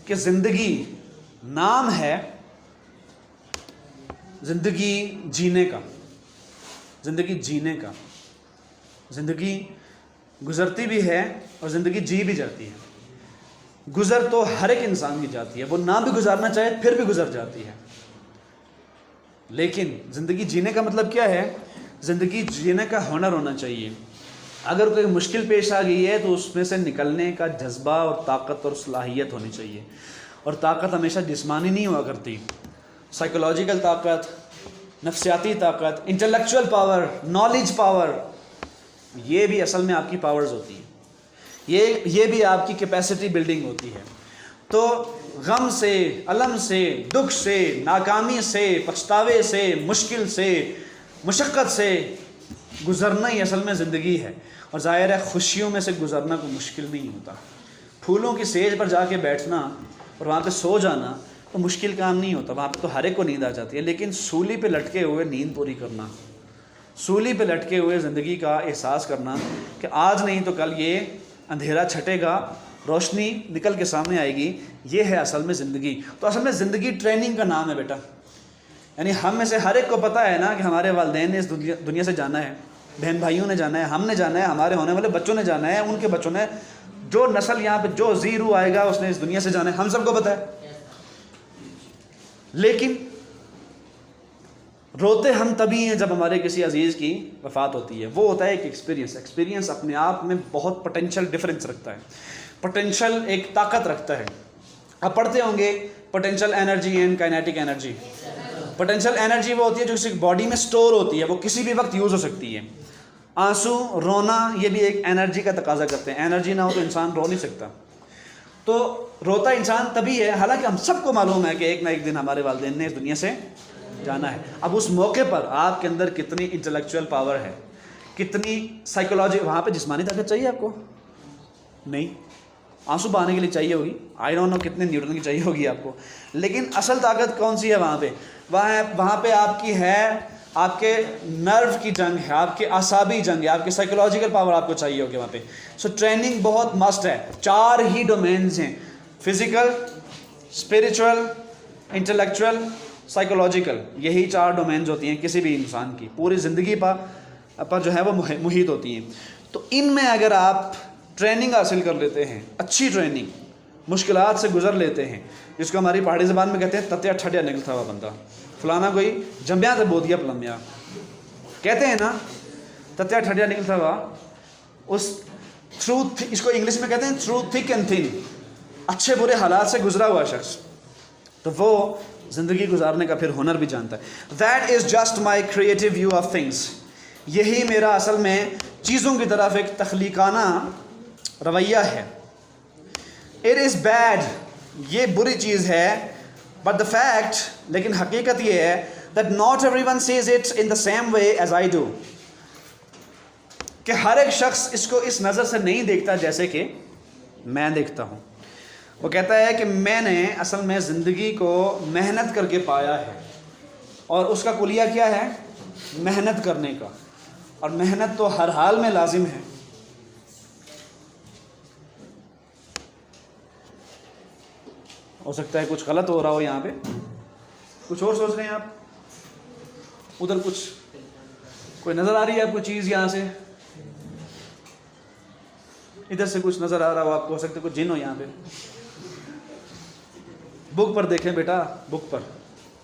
कि ज़िंदगी नाम है ज़िंदगी जीने का, ज़िंदगी जीने का। ज़िंदगी गुज़रती भी है और ज़िंदगी जी भी जाती है। गुज़र तो हर एक इंसान की जाती है, वो ना भी गुजारना चाहे फिर भी गुज़र जाती है। लेकिन ज़िंदगी जीने का मतलब क्या है? ज़िंदगी जीने का हुनर होना चाहिए। अगर कोई मुश्किल पेश आ गई है तो उसमें से निकलने का जज्बा और ताकत और सलाहियत होनी चाहिए। और ताकत हमेशा जिस्मानी नहीं हुआ करती, साइकोलॉजिकल ताकत, नफ्सियाती ताकत, इंटेलेक्चुअल पावर, नॉलेज पावर, ये भी असल में आपकी पावर्स होती हैं। ये भी आपकी कैपेसिटी बिल्डिंग होती है। तो गम से, अलम से, दुख से, नाकामी से, पछतावे से, मुश्किल से, मुशक्क़त से गुज़रना ही असल में ज़िंदगी है। और ज़ाहिर है खुशियों में से गुज़रना कोई मुश्किल नहीं होता। फूलों की सेज पर जाके बैठना और वहाँ पे सो जाना तो मुश्किल काम नहीं होता, वहाँ पे तो हर एक को नींद आ जाती है। लेकिन सूली पे लटके हुए नींद पूरी करना, सूली पे लटके हुए ज़िंदगी का एहसास करना कि आज नहीं तो कल ये अंधेरा छटेगा, रोशनी निकल के सामने आएगी, ये है असल में ज़िंदगी। तो असल में ज़िंदगी ट्रेनिंग का नाम है बेटा। यानी हम में से हर एक को पता है ना कि हमारे वालिदैन ने इस दुनिया से जाना है, बहन भाइयों ने जाना है, हमने जाना है, हमारे होने वाले बच्चों ने जाना है, उनके बच्चों ने, जो नस्ल यहाँ पे जो ज़ीरू आएगा उसने इस दुनिया से जाना है, हम सबको पता है। लेकिन रोते हम तभी हैं जब हमारे किसी अजीज़ की वफ़ात होती है। वो होता है एक एक्सपीरियंस अपने आप में बहुत पोटेंशियल डिफरेंस रखता है, पोटेंशियल एक ताकत रखता है। आप पढ़ते होंगे potential energy and kinetic energy. Potential energy वो होती है जो किसी बॉडी में स्टोर होती है, वो किसी भी वक्त यूज़ हो सकती है। आंसू, रोना, ये भी एक एनर्जी का तकाजा करते हैं। एनर्जी ना हो तो इंसान रो नहीं सकता। तो रोता इंसान तभी है, हालांकि हम सबको मालूम है कि एक ना एक दिन हमारे वालिदैन ने इस दुनिया से जाना है। अब उस मौके पर आपके अंदर कितनी इंटेलेक्चुअल पावर है, कितनी साइकोलॉजी, वहाँ पे जिस्मानी ताकत चाहिए आपको? नहीं, आंसू बहाने के लिए चाहिए होगी, आई डोंट नो कितने न्यूटन की चाहिए होगी आपको। लेकिन असल ताकत कौन सी है वहाँ पे? वहाँ पे आपकी है, आपके नर्व की जंग है, आपके आसाबी जंग है, आपके साइकोलॉजिकल पावर आपको चाहिए होगी वहाँ पे। सो ट्रेनिंग बहुत मस्ट है। 4 ही डोमेन्स हैं, फिजिकल, स्पिरिचुअल, इंटेलेक्चुअल, साइकोलॉजिकल। यही 4 डोमेन्स होती हैं किसी भी इंसान की, पूरी ज़िंदगी पर जो है वो मुहित होती हैं। तो इनमें अगर आप ट्रेनिंग हासिल कर लेते हैं, अच्छी ट्रेनिंग, मुश्किलात से गुजर लेते हैं, जिसको हमारी पहाड़ी ज़बान में कहते हैं तत्या ठटिया निकलता हुआ बंदा, फलाना कोई जम्बिया तो बोधिया पलम्बिया, कहते हैं ना तत्या ठटिया निकलता हुआ, उस थ्रू, इसको इंग्लिश में कहते हैं थ्रू थिक एंड थिन, अच्छे बुरे हालात से गुजरा हुआ शख्स, तो वो ज़िंदगी गुजारने का फिर हुनर भी जानता है। That is just my creative view of things. यही मेरा असल में चीज़ों की तरफ एक तख्लीकाना रवैया है। इट इज़ बैड, ये बुरी चीज़ है, बट द फैक्ट, लेकिन हकीकत ये है that not everyone sees it in the same way as I do, कि हर एक शख्स इसको इस नज़र से नहीं देखता जैसे कि मैं देखता हूँ। वो कहता है कि मैंने असल में ज़िंदगी को मेहनत करके पाया है, और उसका कुलिया क्या है? मेहनत करने का, और मेहनत तो हर हाल में लाजिम है। हो सकता है कुछ गलत हो रहा हो, यहाँ पे कुछ और सोच रहे हैं आप, उधर कुछ कोई नज़र आ रही है आपको चीज़, यहाँ से इधर से कुछ नज़र आ रहा हो आपको, हो सकता है कुछ जिन हो यहाँ पे। बुक पर देखें बेटा, बुक पर।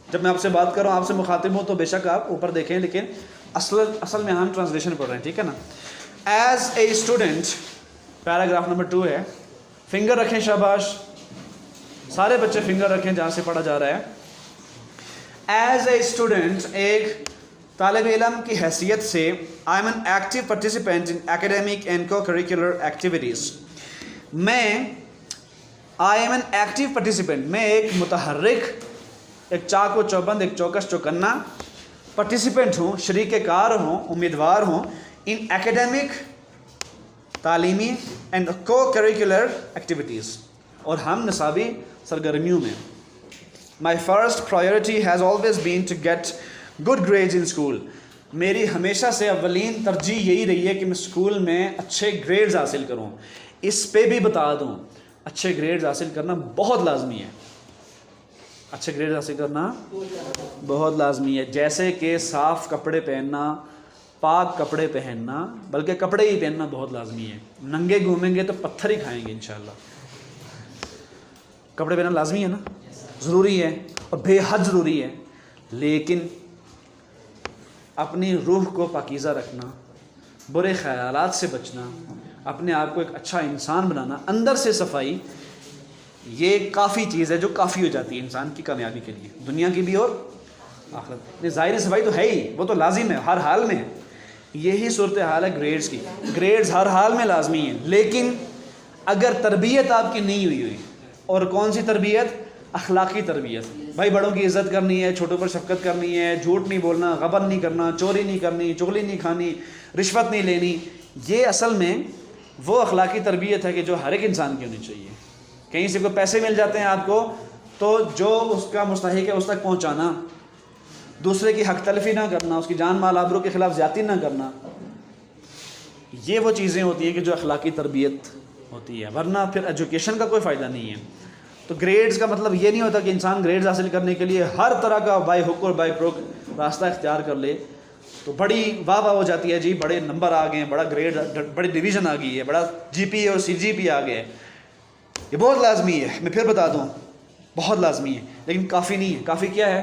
जब मैं आपसे बात कर रहा हूँ, आपसे मुखातिब हूँ, तो बेशक आप ऊपर देखें, लेकिन असल में हम ट्रांसलेशन पढ़ रहे हैं, ठीक है ना। As a student, paragraph number 2 है, फिंगर रखें, शाबाश, सारे बच्चे फिंगर रखें जहाँ से पढ़ा जा रहा है। एज ए स्टूडेंट, एक तालिब इल्म की हैसियत से, I am an active participant in academic and को curricular activities. I am an active participant, मैं एक मुतहर्रिक, एक चाको चौबंद, एक चौकस चौकन्ना पार्टिसिपेंट हूँ, शरीक कार हूँ, उम्मीदवार हूँ, इन एकेडमिक, तालीमी एंड को करिकुलर एक्टिविटीज़, और हम निसाबी सरगर्मियों में। My first priority has always been to get good grades in school. मेरी हमेशा से अव्वलीन तरजीह यही रही है कि मैं स्कूल में अच्छे ग्रेड्स हासिल करूँ। इस पे भी बता दूँ, अच्छे ग्रेड्स हासिल करना बहुत लाजमी है, अच्छे ग्रेड्स हासिल करना बहुत लाजमी है। जैसे कि साफ़ कपड़े पहनना, पाक कपड़े पहनना, बल्कि कपड़े ही पहनना बहुत लाजमी है। नंगे घूमेंगे तो पत्थर ही खाएंगे इंशाल्लाह। कपड़े पहनना लाजमी है ना, ज़रूरी है और बेहद ज़रूरी है। लेकिन अपनी रूह को पाकीज़ा रखना, बुरे ख़यालात से बचना, अपने आप को एक अच्छा इंसान बनाना, अंदर से सफाई, ये काफ़ी चीज़ है जो काफ़ी हो जाती है इंसान की कामयाबी के लिए, दुनिया की भी और आखिरत। ज़ाहिर सफाई तो है ही, वो तो लाजिम है, हर हाल में है। यही सूरत हाल है ग्रेड्स की। ग्रेड्स हर हाल में लाजमी है, लेकिन अगर तरबियत आपकी नहीं हुई, और कौन सी तरबियत? अखलाकी तरबियत। भाई बड़ों की इज़्ज़त करनी है, छोटों पर शफकत करनी है, झूठ नहीं बोलना, गबन नहीं करना, चोरी नहीं करनी, चुगली नहीं खानी, रिश्वत नहीं लेनी। ये असल में वो अखलाकी तरबियत है कि जो हर एक इंसान की होनी चाहिए। कहीं से कोई पैसे मिल जाते हैं आपको, तो जो उसका मुस्तहिक है उस तक पहुँचाना, दूसरे की हक तलफी ना करना, उसकी जान माल आबरू के ख़िलाफ़ ज़्यादती ना करना, ये वो चीज़ें होती हैं कि जो अखलाकी तरबियत होती है। वरना फिर एजुकेशन का कोई फ़ायदा नहीं है। तो ग्रेड्स का मतलब ये नहीं होता कि इंसान ग्रेड्स हासिल करने के लिए हर तरह का बाय हुक और बाय क्रुक रास्ता इख्तियार कर ले, तो बड़ी वाह वाह हो जाती है जी, बड़े नंबर आ गए हैं, बड़ा ग्रेड, बड़ी डिवीज़न आ गई है, बड़ा GPA और CGP आ गए। ये बहुत लाजमी है, मैं फिर बता दूँ, बहुत लाजमी है, लेकिन काफ़ी नहीं है। काफ़ी क्या है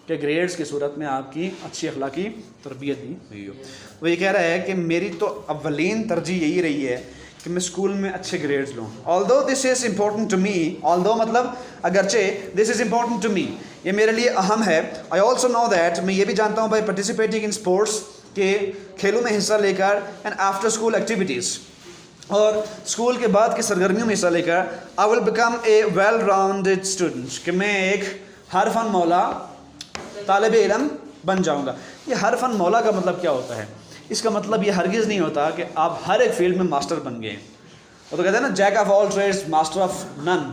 कि ग्रेड्स की सूरत में आपकी अच्छी अखलाकी तरबियत दी हुई हो। वो ये कह रहा है कि मेरी तो अव्वलीन तरजीह यही रही है कि मैं स्कूल में अच्छे ग्रेड्स लूँ। Although this is important to me, although मतलब अगरचे this is important to me, ये मेरे लिए अहम है। आई ऑल्सो नो दैट, मैं ये भी जानता हूँ बाई पार्टिसिपेटिंग इन स्पोर्ट्स, के खेलों में हिस्सा लेकर, एंड आफ्टर स्कूल एक्टिविटीज़, और स्कूल के बाद की सरगर्मियों में हिस्सा लेकर, I will become a well rounded student, कि मैं एक हर फन मौला तालिब इल्म बन जाऊँगा। ये हर फन मौला का मतलब क्या होता है? इसका मतलब ये हरगिज़ नहीं होता कि आप हर एक फील्ड में मास्टर बन गए। वो तो कहते हैं ना, jack of all trades master of none,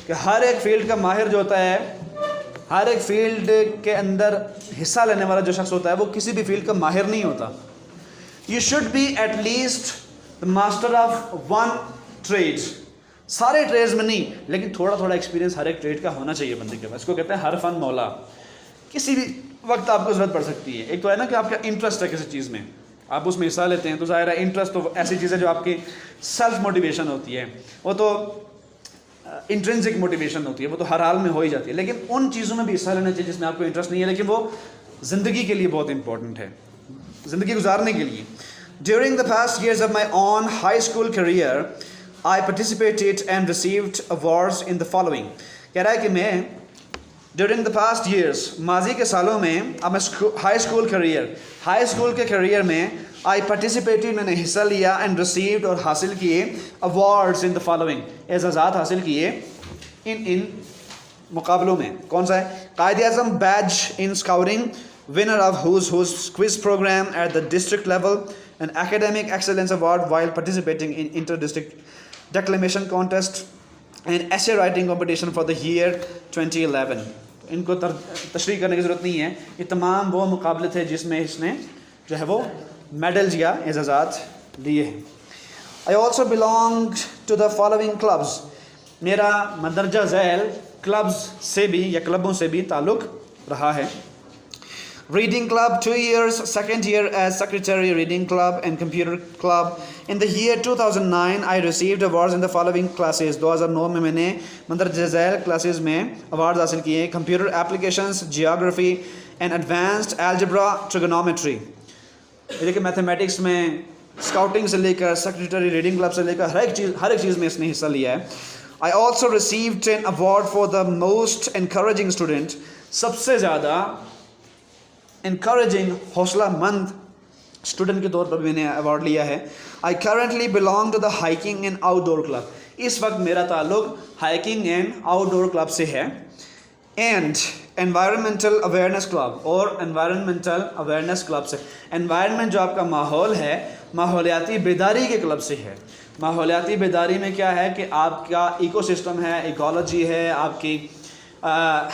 कि हर एक फील्ड का माहिर जो होता है, हर एक फील्ड के अंदर हिस्सा लेने वाला जो शख्स होता है, वो किसी भी फील्ड का माहिर नहीं होता। You should be at least the master of one trade, सारे ट्रेड्स में नहीं, लेकिन थोड़ा थोड़ा एक्सपीरियंस हर एक ट्रेड का होना चाहिए बंदे के पास। इसको कहते हैं हर फन मौला। किसी भी वक्त आपको ज़रूरत पड़ सकती है। एक तो है ना कि आपका इंटरेस्ट है किसी चीज़ में, आप उसमें हिस्सा लेते हैं, तो ज़ाहिर है इंटरेस्ट तो ऐसी चीज़ है जो आपकी सेल्फ मोटिवेशन होती है, वो तो इंट्रिंसिक मोटिवेशन होती है, वो तो हर हाल में हो ही जाती है। लेकिन उन चीज़ों में भी हिस्सा लेना चाहिए जिसमें आपको इंटरेस्ट नहीं है, लेकिन वो ज़िंदगी के लिए बहुत इंपॉर्टेंट है, ज़िंदगी गुजारने के लिए। During the past years of my on high school career I participated and received awards in the following. कह रहा है कि मैं ड्यूरिंग द पास्ट ईयर्स, माजी के सालों में, अब high school career, high school के करियर में आई पार्टिसिपेटेड, मैंने हिस्सा लिया, एंड रिसीव्ड और हासिल किए अवार्ड्स इन द फॉलोइंग, एजाज़ात हासिल किए इन मुकाबलों में। कौन सा है? Quaide Azam badge in scouting, winner of huge quiz program at the district level, and academic excellence award while participating in inter district declamation contest and essay writing competition for the year 2011। इनको तशरीह करने की ज़रूरत नहीं है, ये तमाम वो मुकाबले थे जिसमें इसने जो है वो मेडल्स या एजाज़ात लिए हैं। I also belong to the following clubs, मेरा मंदरजा झैल क्लब्स से भी या क्लबों से भी ताल्लुक़ रहा है। Reading Club 2 years, second year as secretary Reading Club and Computer Club. In the year 2009 I received awards in the following classes. 2009 में मैंने मंदरजा झैल क्लासेस में अवार्ड हासिल किए: computer applications, geography and advanced algebra, trigonometry. देखिए मैथमेटिक्स में स्काउटिंग से लेकर सेक्रेटरी रीडिंग क्लब से लेकर हर एक चीज़ में इसने हिस्सा लिया है। I also received an award for the most encouraging student, सबसे ज़्यादा इनकरेजिंग हौसला मंद स्टूडेंट के तौर पर मैंने अवार्ड लिया है। I currently belong to the hiking and outdoor club, इस वक्त मेरा ताल्लुक हाइकिंग एंड आउटडोर क्लब से है। एंड एनवायरमेंटल अवेयरनेस क्लब, और एनवायरमेंटल अवेयरनेस क्लब से, एनवायरनमेंट जो आपका माहौल है, माहौलियाती बेदारी के क्लब से है। माहौलियाती बेदारी में क्या है कि आपका इकोसिस्टम है, इकोलॉजी है, आपकी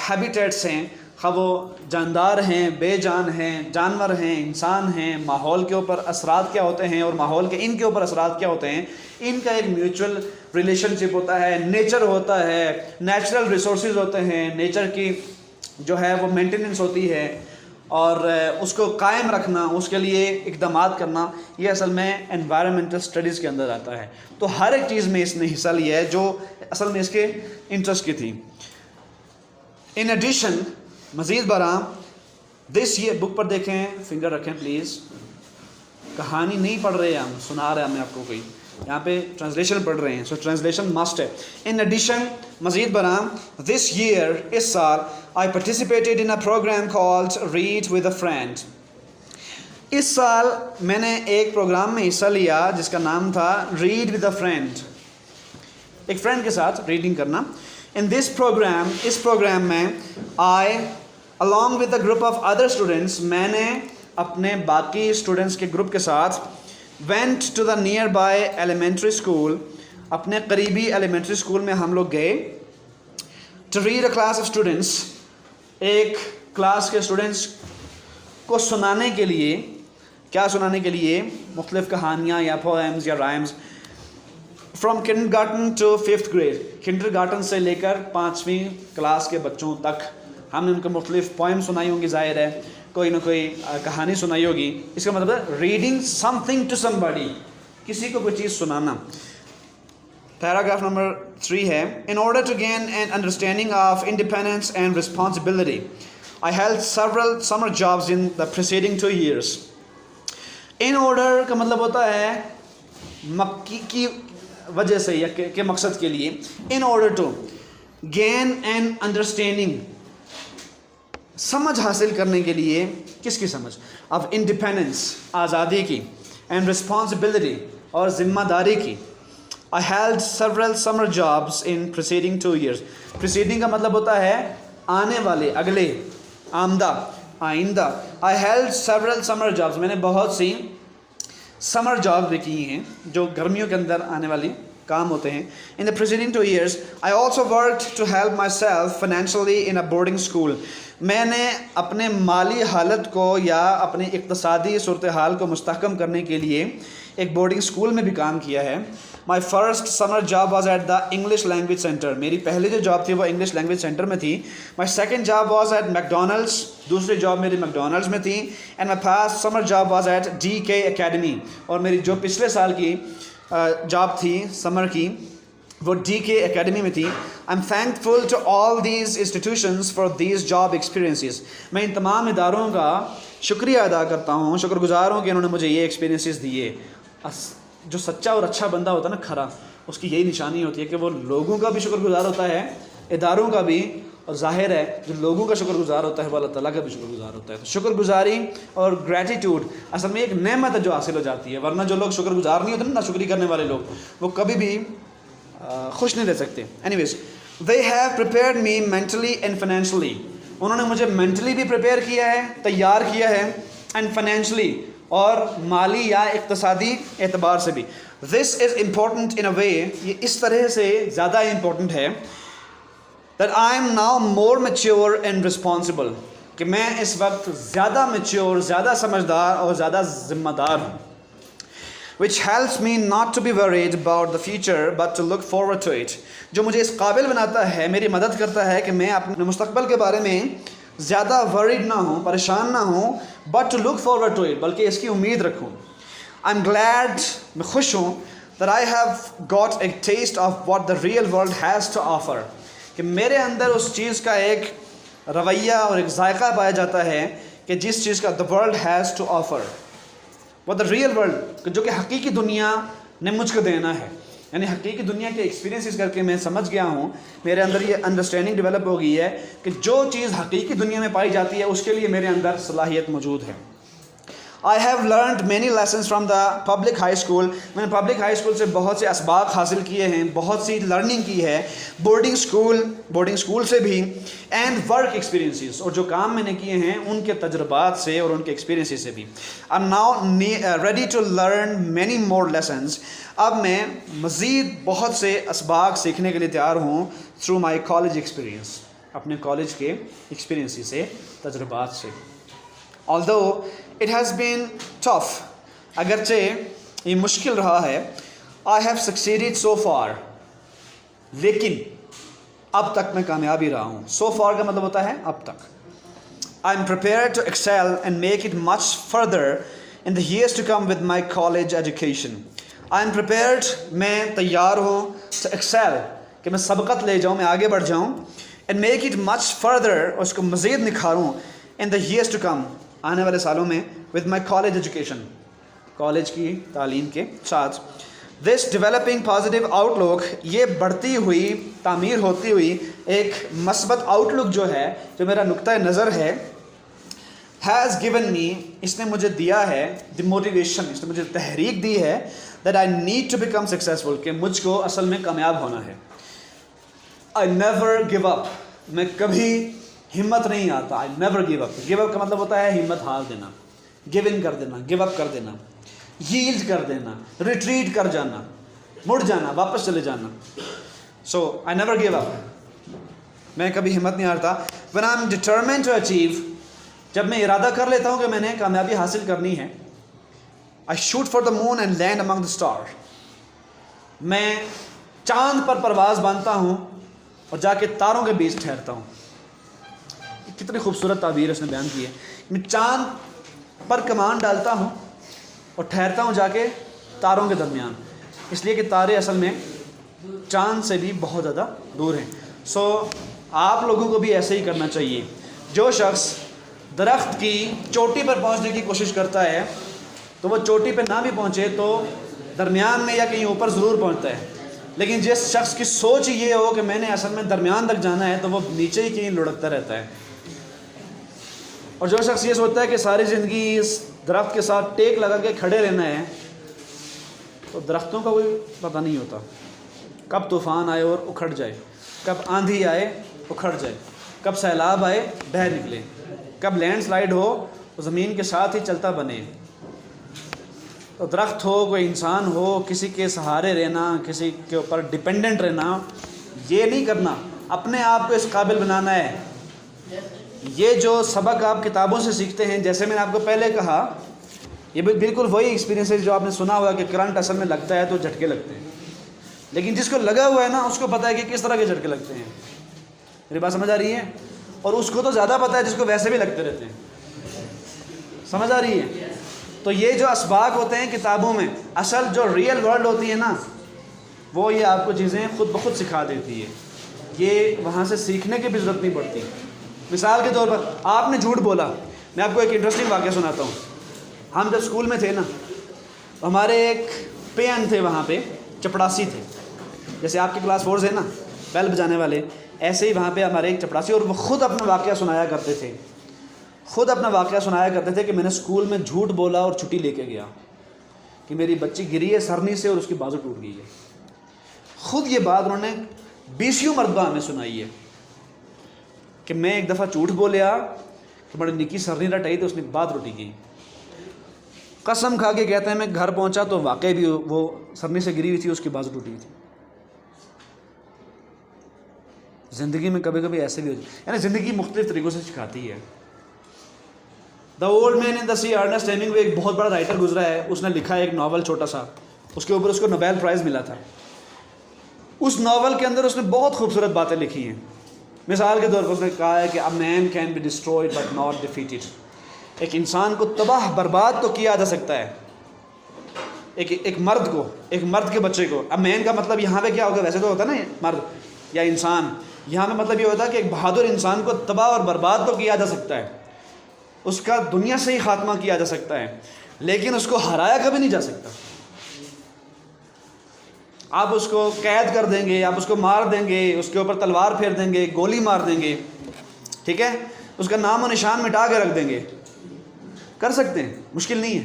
हैबिटेट्स हैं, खा वो जानदार हैं, बेजान हैं, जानवर हैं, इंसान हैं, माहौल के ऊपर असरात क्या होते हैं और माहौल के इनके ऊपर असरात क्या होते हैं, इनका एक म्यूचुअल रिलेशनशिप होता है। नेचर होता है, नेचुरल रिसोर्सेज होते हैं, नेचर की जो है वो मेंटेनेंस होती है, और उसको कायम रखना, उसके लिए इक़दामात करना, ये असल में एनवायरमेंटल स्टडीज़ के अंदर आता है। तो हर एक चीज़ में इसने हिस्सा लिया है जो असल में इसके इंटरेस्ट की थी। इन एडिशन, मज़ीद बरा, दिस ये बुक पर देखें, फिंगर रखें प्लीज़, कहानी नहीं पढ़ रहे हैं हम, सुना रहे हैं मैं आपको कोई, यहाँ पे ट्रांसलेशन पढ़ रहे हैं, सो ट्रांसलेशन मस्ट है। इन एडिशन, मज़ीद बराम, दिस ईयर, इस साल, I participated in a programme called read with a friend. इस साल मैंने एक प्रोग्राम में हिस्सा लिया जिसका नाम था रीड विद अ फ्रेंड, एक फ्रेंड के साथ रीडिंग करना। इन दिस प्रोग्राम, इस प्रोग्राम में I along with a group of other students, मैंने अपने बाकी स्टूडेंट्स के ग्रुप के साथ went to the nearby elementary school, अपने करीबी एलिमेंट्री स्कूल में हम लोग गए। To read a class of students, एक क्लास के स्टूडेंट्स को सुनाने के लिए, क्या सुनाने के लिए, मुख्तलिफ कहानियाँ या पोएम्स या rhymes, from kindergarten to 5th grade, kindergarten से लेकर 5वीं क्लास के बच्चों तक हमने उनको मुख्तलिफ पोएम सुनाई होंगी, जाहिर है कोई ना कोई कहानी सुनाई होगी। इसका मतलब है रीडिंग समथिंग टू समबडी, किसी को कोई चीज़ सुनाना। पैराग्राफ नंबर 3 है, in order to gain an understanding of independence and responsibility I held several summer jobs in the preceding 2 years। In order का मतलब होता है मक्की की वजह से या के मकसद के लिए। In order to gain an understanding, समझ हासिल करने के लिए, किसकी समझ, ऑफ इंडिपेंडेंस, आज़ादी की, एंड रिस्पॉन्सिबिलिटी, और ज़िम्मेदारी की। आई हेल्ड सेवरल समर जॉब्स इन प्रीसीडिंग 2 years। प्रीसीडिंग का मतलब होता है आने वाले, अगले, आमदा, आइंदा। आई हेल्ड सेवरल समर जॉब्स, मैंने बहुत सी समर जॉब भी की हैं जो गर्मियों के अंदर आने वाली काम होते हैं। In the preceding 2 years I also worked to help myself financially in a boarding school. मैंने अपने माली हालत को या अपनी इक़्तिसादी सूरत हाल को मुस्तहकम करने के लिए एक बोर्डिंग स्कूल में भी काम किया है। My first summer job was at the English language centre, मेरी पहली जो जॉब थी वो इंग्लिश लैंग्वेज सेंटर में थी। My second job was at McDonald's, दूसरी जॉब मेरी मैकडोनल्ड्स में थी। And my first summer job was at DK academy, और मेरी जो पिछले साल की जॉब थी समर की वो DK एकेडमी में थी। I am thankful to all these institutions for these job experiences. मैं इन तमाम इदारों का शुक्रिया अदा करता हूँ, शुक्रगुजार हूँ कि इन्होंने मुझे ये एक्सपीरियंसेस दिए। जो सच्चा और अच्छा बंदा होता है ना, खरा, उसकी यही निशानी होती है कि वो लोगों का भी शुक्रगुजार होता है, इदारों का भी, और जाहिर है जो लोगों का शुक्रगुजार होता है वो अल्लाह ताला का भी शुक्रगुजार होता है। तो शुक्रगुजारी और ग्रैटिट्यूड असल में एक नेमत है जो हासिल हो जाती है, वरना जो लोग शुक्रगुजार नहीं होते ना, शुक्री करने वाले लोग, वो कभी भी खुश नहीं रह सकते। Anyways, they have prepared me mentally and financially, उन्होंने मुझे मेंटली भी प्रिपेयर किया है, तैयार किया है, एंड फाइनेंशियली, और माली या इक़्तिसादी एतबार से भी। दिस इज़ इम्पोर्टेंट इन अ वे, ये इस तरह से ज़्यादा इम्पोर्टेंट है, that I am now more mature and responsible, कि मैं इस वक्त ज़्यादा मैच्योर, ज़्यादा समझदार और ज़्यादा ज़िम्मेदार हूँ। which helps me not to be worried about the future but to look forward to it, जो मुझे इस काबिल बनाता है, मेरी मदद करता है कि मैं अपने मुस्तकबिल के बारे में ज़्यादा worried ना हूँ, परेशान ना हूँ, but to look forward to it, बल्कि इसकी उम्मीद रखूँ। I'm glad, मैं खुश हूँ, that I have got a taste of what the real world has to offer, कि मेरे अंदर उस चीज़ का एक रवैया और एक जायका पाया जाता है कि जिस चीज़ का the world has to offer, what the real world, जो कि हकीकी दुनिया ने मुझको देना है। यानी हकीकी दुनिया के एक्सपीरियंसेस करके मैं समझ गया हूँ, मेरे अंदर ये अंडरस्टैंडिंग डेवलप हो गई है कि जो चीज़ हकीकी दुनिया में पाई जाती है उसके लिए मेरे अंदर सलाहियत मौजूद है। I have learned many lessons from the public high school, मैंने पब्लिक हाई स्कूल से बहुत से असबाक हासिल किए हैं, बहुत सी लर्निंग की है, बोर्डिंग स्कूल से भी, एंड वर्क एक्सपीरियंसेस, और जो काम मैंने किए हैं उनके तजुर्बात से और उनके एक्सपीरियंसेस से भी। I am now ready to learn many more lessons, अब मैं मज़ीद बहुत से असबाक सीखने के लिए तैयार हूँ थ्रू माई कॉलेज एक्सपीरियंस, अपने कॉलेज के एक्सपीरियंसेस से, तजुर्बात से। Although it has been tough, अगरचे ये मुश्किल रहा है, I have succeeded so far, लेकिन अब तक मैं कामयाब ही रहा हूँ। So far का मतलब होता है अब तक। I am prepared to excel and make it much further in the years to come with my college education. I am prepared, मैं तैयार हूँ, टू एक्सेल, कि मैं सबकत ले जाऊँ, मैं आगे बढ़ जाऊँ, and make it much further, और उसको मज़ीद निखारूँ, in the years to come, आने वाले सालों में, with my college education, college की तालीम के साथ. दिस डेवलपिंग पॉजिटिव आउटलुक, ये बढ़ती हुई, तामीर होती हुई एक मस्बत आउटलुक जो है, जो मेरा नुक्ता नज़र है, हैज़ गिवन मी, इसने मुझे दिया है, द मोटिवेशन, इसने मुझे तहरीक दी है, that I need to become successful, कि मुझको असल में कामयाब होना है. आई नेवर गिव अप, मैं कभी हिम्मत नहीं आता. आई never give up. Give up का मतलब होता है हिम्मत हार देना, गिव इन कर देना, गिव अप कर देना, यील्ड कर देना, रिट्रीट कर जाना, मुड़ जाना, वापस चले जाना. So I never give up, मैं कभी हिम्मत नहीं हारता. When I am determined to achieve, जब मैं इरादा कर लेता हूँ कि मैंने कामयाबी हासिल करनी है, I shoot for the moon and land among the star, मैं चांद पर परवाज़ बांधता हूँ और जाके तारों के बीच ठहरता हूँ. कितनी खूबसूरत ताबीर उसने बयान की है. मैं चांद पर कमान डालता हूँ और ठहरता हूँ जाके तारों के दरमियान, इसलिए कि तारे असल में चांद से भी बहुत ज़्यादा दूर हैं. सो आप लोगों को भी ऐसे ही करना चाहिए. जो शख्स दरख्त की चोटी पर पहुंचने की कोशिश करता है, तो वो चोटी पर ना भी पहुंचे तो दरमियान में या कहीं ऊपर ज़रूर पहुंचता है. लेकिन जिस शख्स की सोच ये हो कि मैंने असल में दरमियान तक जाना है, तो वो नीचे ही कहीं लुढ़कता रहता है. और जो शख्स ये सोचता है कि सारी ज़िंदगी इस दरख्त के साथ टेक लगा के खड़े रहना है, तो दरख्तों का कोई पता नहीं होता, कब तूफ़ान आए और उखड़ जाए, कब आंधी आए उखड़ जाए, कब सैलाब आए बह निकले, कब लैंडस्लाइड हो तो ज़मीन के साथ ही चलता बने. तो दरख्त हो, कोई इंसान हो, किसी के सहारे रहना, किसी के ऊपर डिपेंडेंट रहना, ये नहीं करना. अपने आप को इस काबिल बनाना है. ये जो सबक आप किताबों से सीखते हैं, जैसे मैंने आपको पहले कहा, ये बिल्कुल वही एक्सपीरियंस है जो आपने सुना हुआ कि करंट असल में लगता है तो झटके लगते हैं. लेकिन जिसको लगा हुआ है ना, उसको पता है कि किस तरह के झटके लगते हैं. मेरी बात समझ आ रही है? और उसको तो ज़्यादा पता है जिसको वैसे भी लगते रहते हैं. समझ आ रही है? तो ये जो असबाक होते हैं किताबों में, असल जो रियल वर्ल्ड होती है ना, वो ये आपको चीज़ें खुद ब खुद सिखा देती है. ये वहाँ से सीखने की भी ज़रूरत नहीं पड़ती. मिसाल के तौर पर आपने झूठ बोला. मैं आपको एक इंटरेस्टिंग वाक़या सुनाता हूँ. हम जब स्कूल में थे ना, तो हमारे एक पेन थे, वहाँ पे चपड़ासी थे. जैसे आपके क्लास 4 है ना, बेल बजाने वाले, ऐसे ही वहाँ पे हमारे एक चपड़ासी, और वो ख़ुद अपना वाक़या सुनाया करते थे. ख़ुद अपना वाक़या सुनाया करते थे कि मैंने स्कूल में झूठ बोला और छुट्टी लेके गया कि मेरी बच्ची गिरी है सरनी से और उसकी बाजू टूट गई है. ख़ुद ये बात उन्होंने 20 मरतबा हमें सुनाई है कि मैं एक दफ़ा झूठ बोलिया कि बड़ी निकी सरनी रटाई तो उसने बात रोटी की. कसम खा के कहते हैं, मैं घर पहुंचा तो वाकई भी वो सरनी से गिरी हुई थी, उसकी बाजू टूटी हुई थी. ज़िंदगी में कभी कभी ऐसे भी हो जाए, यानी ज़िंदगी मुख्तलिफ तरीक़ों से सिखाती है. The old man in the sea, Ernest Hemingway एक बहुत बड़ा राइटर गुजरा है. उसने लिखा है एक नावल छोटा सा, उसके ऊपर उसको नोबेल प्राइज़ मिला था. उस नावल के अंदर उसने बहुत खूबसूरत बातें लिखी हैं. मिसाल के तौर पर उसने कहा है कि a man can be destroyed but not defeated. एक इंसान को तबाह बर्बाद तो किया जा सकता है, एक मर्द के बच्चे को. अब मैन का मतलब यहाँ पे क्या होगा, वैसे तो होता है ना मर्द या इंसान, यहाँ पे मतलब ये होता है कि एक बहादुर इंसान को तबाह और बर्बाद तो किया जा सकता है, उसका दुनिया से ही खात्मा किया जा सकता है, लेकिन उसको हराया कभी नहीं जा सकता. आप उसको कैद कर देंगे, आप उसको मार देंगे, उसके ऊपर तलवार फेर देंगे, गोली मार देंगे, ठीक है, उसका नाम और निशान मिटा के रख देंगे, कर सकते हैं, मुश्किल नहीं है.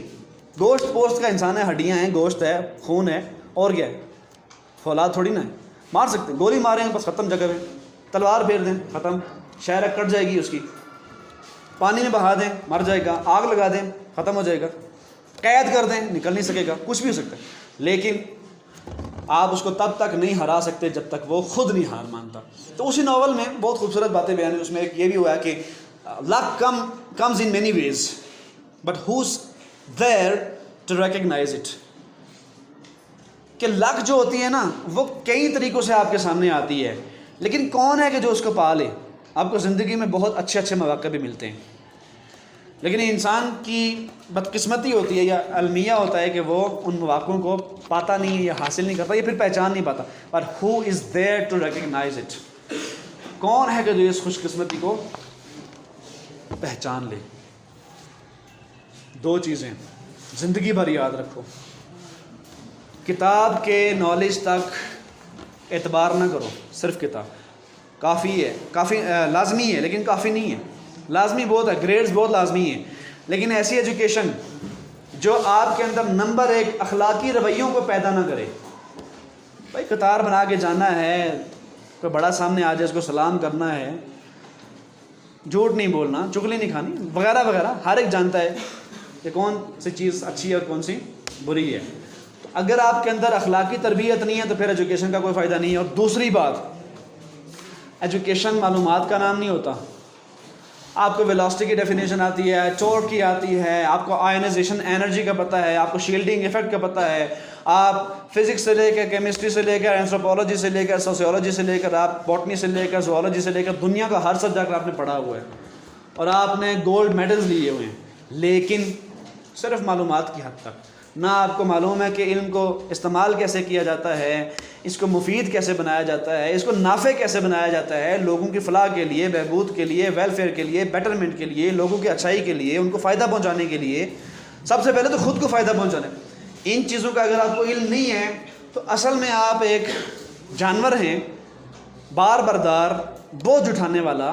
गोश्त पोस्ट का इंसान है, हड्डियां हैं, गोश्त है, खून है, और क्या है, फौलाद थोड़ी ना है. मार सकते हैं, गोली मारेंगे बस ख़त्म जगह में, तलवार फेर दें ख़त्म, शायरा कट जाएगी उसकी, पानी में बहा दें मर जाएगा, आग लगा दें ख़त्म हो जाएगा, कैद कर दें निकल नहीं सकेगा, कुछ भी हो सकता है. लेकिन आप उसको तब तक नहीं हरा सकते जब तक वो खुद नहीं हार मानता. तो उसी नावल में बहुत खूबसूरत बातें बयान है. उसमें एक ये भी हुआ है कि luck comes in many ways but who's there to recognize it. कि लक जो होती है ना, वो कई तरीक़ों से आपके सामने आती है, लेकिन कौन है कि जो उसको पा ले. आपको ज़िंदगी में बहुत अच्छे अच्छे मौक़े भी मिलते हैं, लेकिन इंसान की बदकिस्मती होती है या अलमिया होता है कि वो उन मौक़ों को पाता नहीं है या हासिल नहीं करता या फिर पहचान नहीं पाता। पर who is there to recognize it, कौन है कि जो इस खुशकिस्मती को पहचान ले। दो चीज़ें ज़िंदगी भर याद रखो, किताब के नॉलेज तक एतबार ना करो, सिर्फ किताब काफ़ी है, काफ़ी लाजमी है लेकिन काफ़ी नहीं है। लाजमी बहुत है, ग्रेड्स बहुत लाजमी है, लेकिन ऐसी एजुकेशन जो आपके अंदर नंबर एक अखलाकी रवैयों को पैदा ना करे। भाई कतार बना के जाना है, कोई बड़ा सामने आ जाए उसको सलाम करना है, झूठ नहीं बोलना, चुगली नहीं खानी वगैरह वगैरह, हर एक जानता है कि कौन सी चीज़ अच्छी है और कौन सी बुरी है। तो अगर आपके अंदर अखलाकी तरबियत नहीं है तो फिर एजुकेशन का कोई फ़ायदा नहीं है। और दूसरी बात, एजुकेशन मालूमात का नाम नहीं होता। आपको वेलोसिटी की डेफिनेशन आती है, चोट की आती है, आपको आयनाइजेशन एनर्जी का पता है, आपको शील्डिंग इफेक्ट का पता है, आप फिज़िक्स से लेकर केमिस्ट्री से लेकर एंथ्रोपोलॉजी से लेकर सोशियोलॉजी से लेकर आप बॉटनी से लेकर ज़ूलॉजी से लेकर दुनिया का हर सब्जेक्ट आपने पढ़ा हुआ है और आपने गोल्ड मेडल्स लिए हुए हैं, लेकिन सिर्फ मालूमात की हद तक। ना आपको मालूम है कि इल्म को इस्तेमाल कैसे किया जाता है, इसको मुफीद कैसे बनाया जाता है, इसको नाफे कैसे बनाया जाता है, लोगों की फ़लाह के लिए, बहबूद के लिए, वेलफेयर के लिए, बेटरमेंट के लिए, लोगों की अच्छाई के लिए, उनको फ़ायदा पहुँचाने के लिए। सबसे पहले तो ख़ुद को फ़ायदा पहुँचाने, इन चीज़ों का अगर आपको इल्म नहीं है तो असल में आप एक जानवर हैं, बार बरदार, बोझ उठाने वाला,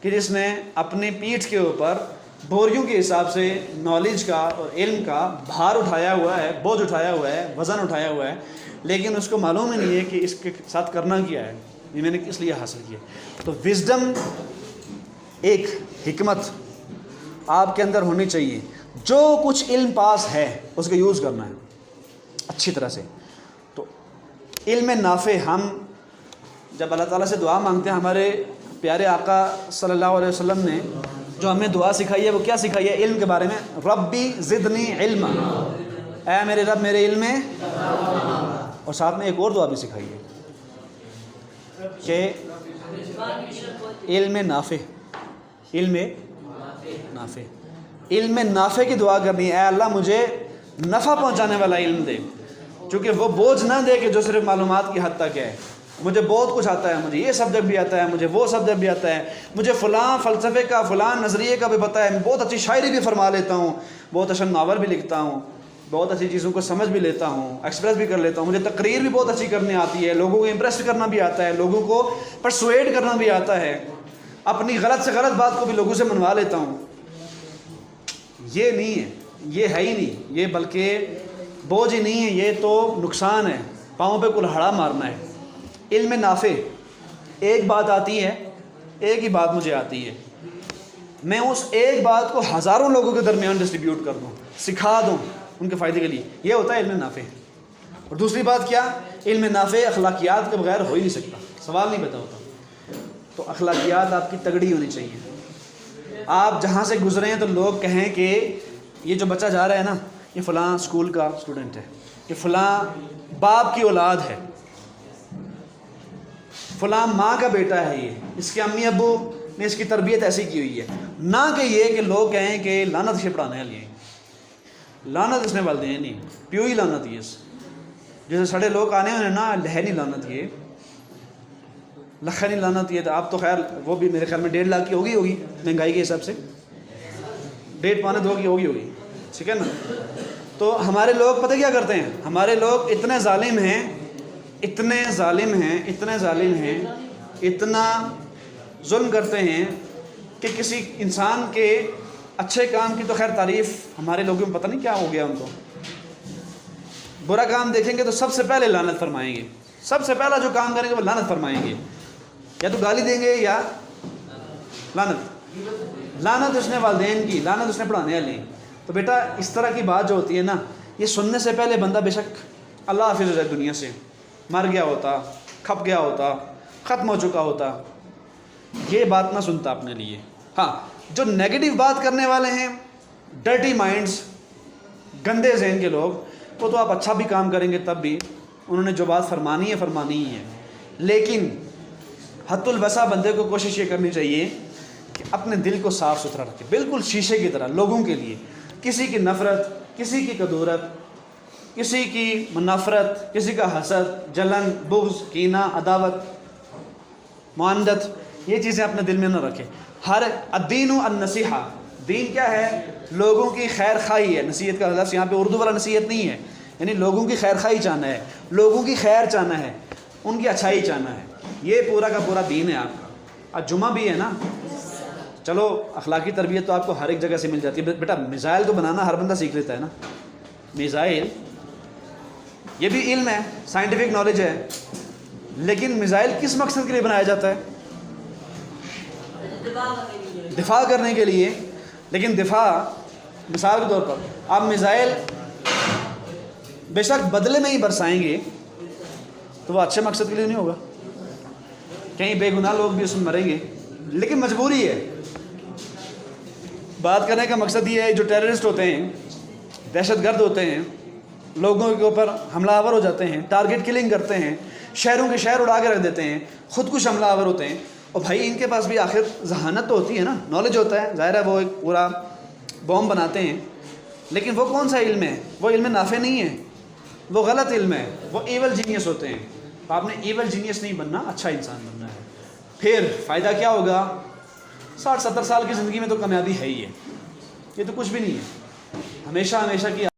कि जिसने अपनी पीठ के ऊपर बोरियों के हिसाब से नॉलेज का और इल्म का भार उठाया हुआ है, बोझ उठाया हुआ है, वज़न उठाया हुआ है, लेकिन उसको मालूम ही नहीं है कि इसके साथ करना क्या है, ये मैंने किस लिए हासिल किया। तो विज़डम, एक हिकमत आपके अंदर होनी चाहिए। जो कुछ इल्म पास है उसको यूज़ करना है अच्छी तरह से। तो इल्म नाफ़े, हम जब अल्लाह ताला से दुआ मांगते हैं, हमारे प्यारे आका सल्लल्लाहु अलैहि वसल्लम ने जो हमें दुआ सिखाई है वो क्या सिखाई है इल्म के बारे में? रब्बी ज़िदनी इल्मा, ऐ मेरे रब मेरे इल्म में। और साथ में एक और दुआ भी सिखाई है कि इल्म नाफ़े, इल्म नाफ़े, इल्म नाफ़े की दुआ करनी है। ऐ अल्लाह मुझे नफ़ा पहुँचाने वाला इल्म दे, क्योंकि वो बोझ ना दे कि जो सिर्फ मालूमात की हद तक है। मुझे बहुत कुछ आता है, मुझे ये सब्जेक्ट भी आता है, मुझे वो सब्जेक्ट भी आता है, मुझे फ़लाँ फ़लसफ़े का फ़लाँ नज़रिए का भी पता है, मैं बहुत अच्छी शायरी भी फरमा लेता हूँ, बहुत अच्छा नावल भी लिखता हूँ, बहुत अच्छी चीज़ों को समझ भी लेता हूँ, एक्सप्रेस भी कर लेता हूँ, मुझे तकरीर भी बहुत अच्छी करनी आती है, लोगों को इम्प्रेस करना भी आता है, लोगों को परसुएड करना भी आता है, अपनी गलत से गलत बात को भी लोगों से मनवा लेता हूँ। ये नहीं है, ये है ही नहीं, ये बल्कि बोझ ही नहीं है, ये तो नुकसान है, पाँव पे कुल्हाड़ा मारना है। इल्म नाफ़े, एक बात आती है, एक ही बात मुझे आती है, मैं उस एक बात को हज़ारों लोगों के दरमियान डिस्ट्रीब्यूट कर दूँ, सिखा दूँ उनके फ़ायदे के लिए, ये होता है इल्म नाफ़े। और दूसरी बात क्या, इल्म नाफ़े अखलाकियात के बगैर हो ही नहीं सकता, सवाल नहीं पता होता। तो अखलाकियात आपकी तगड़ी होनी चाहिए। आप जहाँ से गुज़रे हैं तो लोग कहें कि ये जो बच्चा जा रहा है ना, ये फ़लाँ स्कूल का स्टूडेंट है, ये फ़लाँ बाप की औलाद है, फ़लाँ माँ का बेटा है, ये इसके अम्मी अब्बू ने इसकी तरबियत ऐसी की हुई है। ना कि ये कि लोग कहें कि लानत से पढ़ाने वाली है, लानत इसने वालदे हैं नहीं, प्यो ही लानत ये, जैसे साढ़े लोग आने होने ना, है नहीं लानत ये, लखा नहीं लानत ये। तो आप तो खैर वो भी मेरे ख्याल में 1.5 लाख की होगी महंगाई के हिसाब से, 1.5-2 की होगी, ठीक है ना। तो हमारे लोग पता क्या करते हैं, हमारे लोग इतने जालिम हैं, इतने जालिम हैं, इतने जालिम हैं, इतना जुल्म करते हैं कि किसी इंसान के अच्छे काम की तो खैर तारीफ़ हमारे लोगों में पता नहीं क्या हो गया उनको, बुरा काम देखेंगे तो सबसे पहले लानत फरमाएंगे, सबसे पहला जो काम करेंगे वो लानत फरमाएंगे, या तो गाली देंगे या लानत। लानत उसने वालिदैन की, लानत उसने पढ़ाने वाली। तो बेटा इस तरह की बात जो होती है ना, ये सुनने से पहले बंदा बेशक अल्लाह हाफिज़ हो जाए, दुनिया से मर गया होता, खप गया होता, ख़त्म हो चुका होता, ये बात ना सुनता अपने लिए। हाँ, जो नेगेटिव बात करने वाले हैं, डर्टी माइंड्स, गंदे जहन के लोग, वो तो आप अच्छा भी काम करेंगे तब भी उन्होंने जो बात फरमानी है फरमानी ही है। लेकिन हत्तुल वसा बंदे को कोशिश ये करनी चाहिए कि अपने दिल को साफ़ सुथरा रखें, बिल्कुल शीशे की तरह, लोगों के लिए। किसी की नफ़रत, किसी की कदूरत, किसी की मुनाफरत, किसी का हसद, जलन, बुग़्ज़, कीना, अदावत, मुआनदत, ये चीज़ें अपने दिल में न रखें। हर अद्दीनु अन-नसीहा, दीन क्या है? लोगों की खैर खाई है। नसीहत का लफ्ज़ यहाँ पे उर्दू वाला नसीहत नहीं है, यानी लोगों की खैर खाई चाहना है, लोगों की खैर चाहना है, उनकी अच्छाई चाहना है। ये पूरा का पूरा दीन है आपका। आज जुमा भी है ना, चलो अखलाकी तरबियत तो आपको हर एक जगह से मिल जाती है। बेटा मिज़ाइल तो बनाना हर बंदा सीख लेता है ना, मिज़ाइल ये भी इल्म है, साइंटिफिक नॉलेज है, लेकिन मिज़ाइल किस मकसद के लिए बनाया जाता है? दिफा करने के लिए। लेकिन दिफा, मिसाल के तौर पर आप मिज़ाइल बेशक बदले में ही बरसाएंगे तो वो अच्छे मकसद के लिए नहीं होगा, कहीं बेगुनाह लोग भी उसमें मरेंगे, लेकिन मजबूरी है। बात करने का मकसद ये है, जो टेररिस्ट होते हैं, दहशतगर्द होते हैं, लोगों के ऊपर हमलावर हो जाते हैं, टारगेट किलिंग करते हैं, शहरों के शहर उड़ा के रख देते हैं, खुदकुश हमलावर होते हैं, और भाई इनके पास भी आखिर जहानत तो होती है ना, नॉलेज होता है, ज़ाहिर है वो एक पूरा बॉम्ब बनाते हैं, लेकिन वो कौन सा इल्म है? वो इल्म नाफ़े नहीं है, वो गलत इल्म है, वो एवल जीनियस होते हैं। तो आपने एवल जीनियस नहीं बनना, अच्छा इंसान बनना है। फिर फ़ायदा क्या होगा? 60-70 साल की ज़िंदगी में तो कामयाबी है ही है, ये तो कुछ भी नहीं है। हमेशा हमेशा की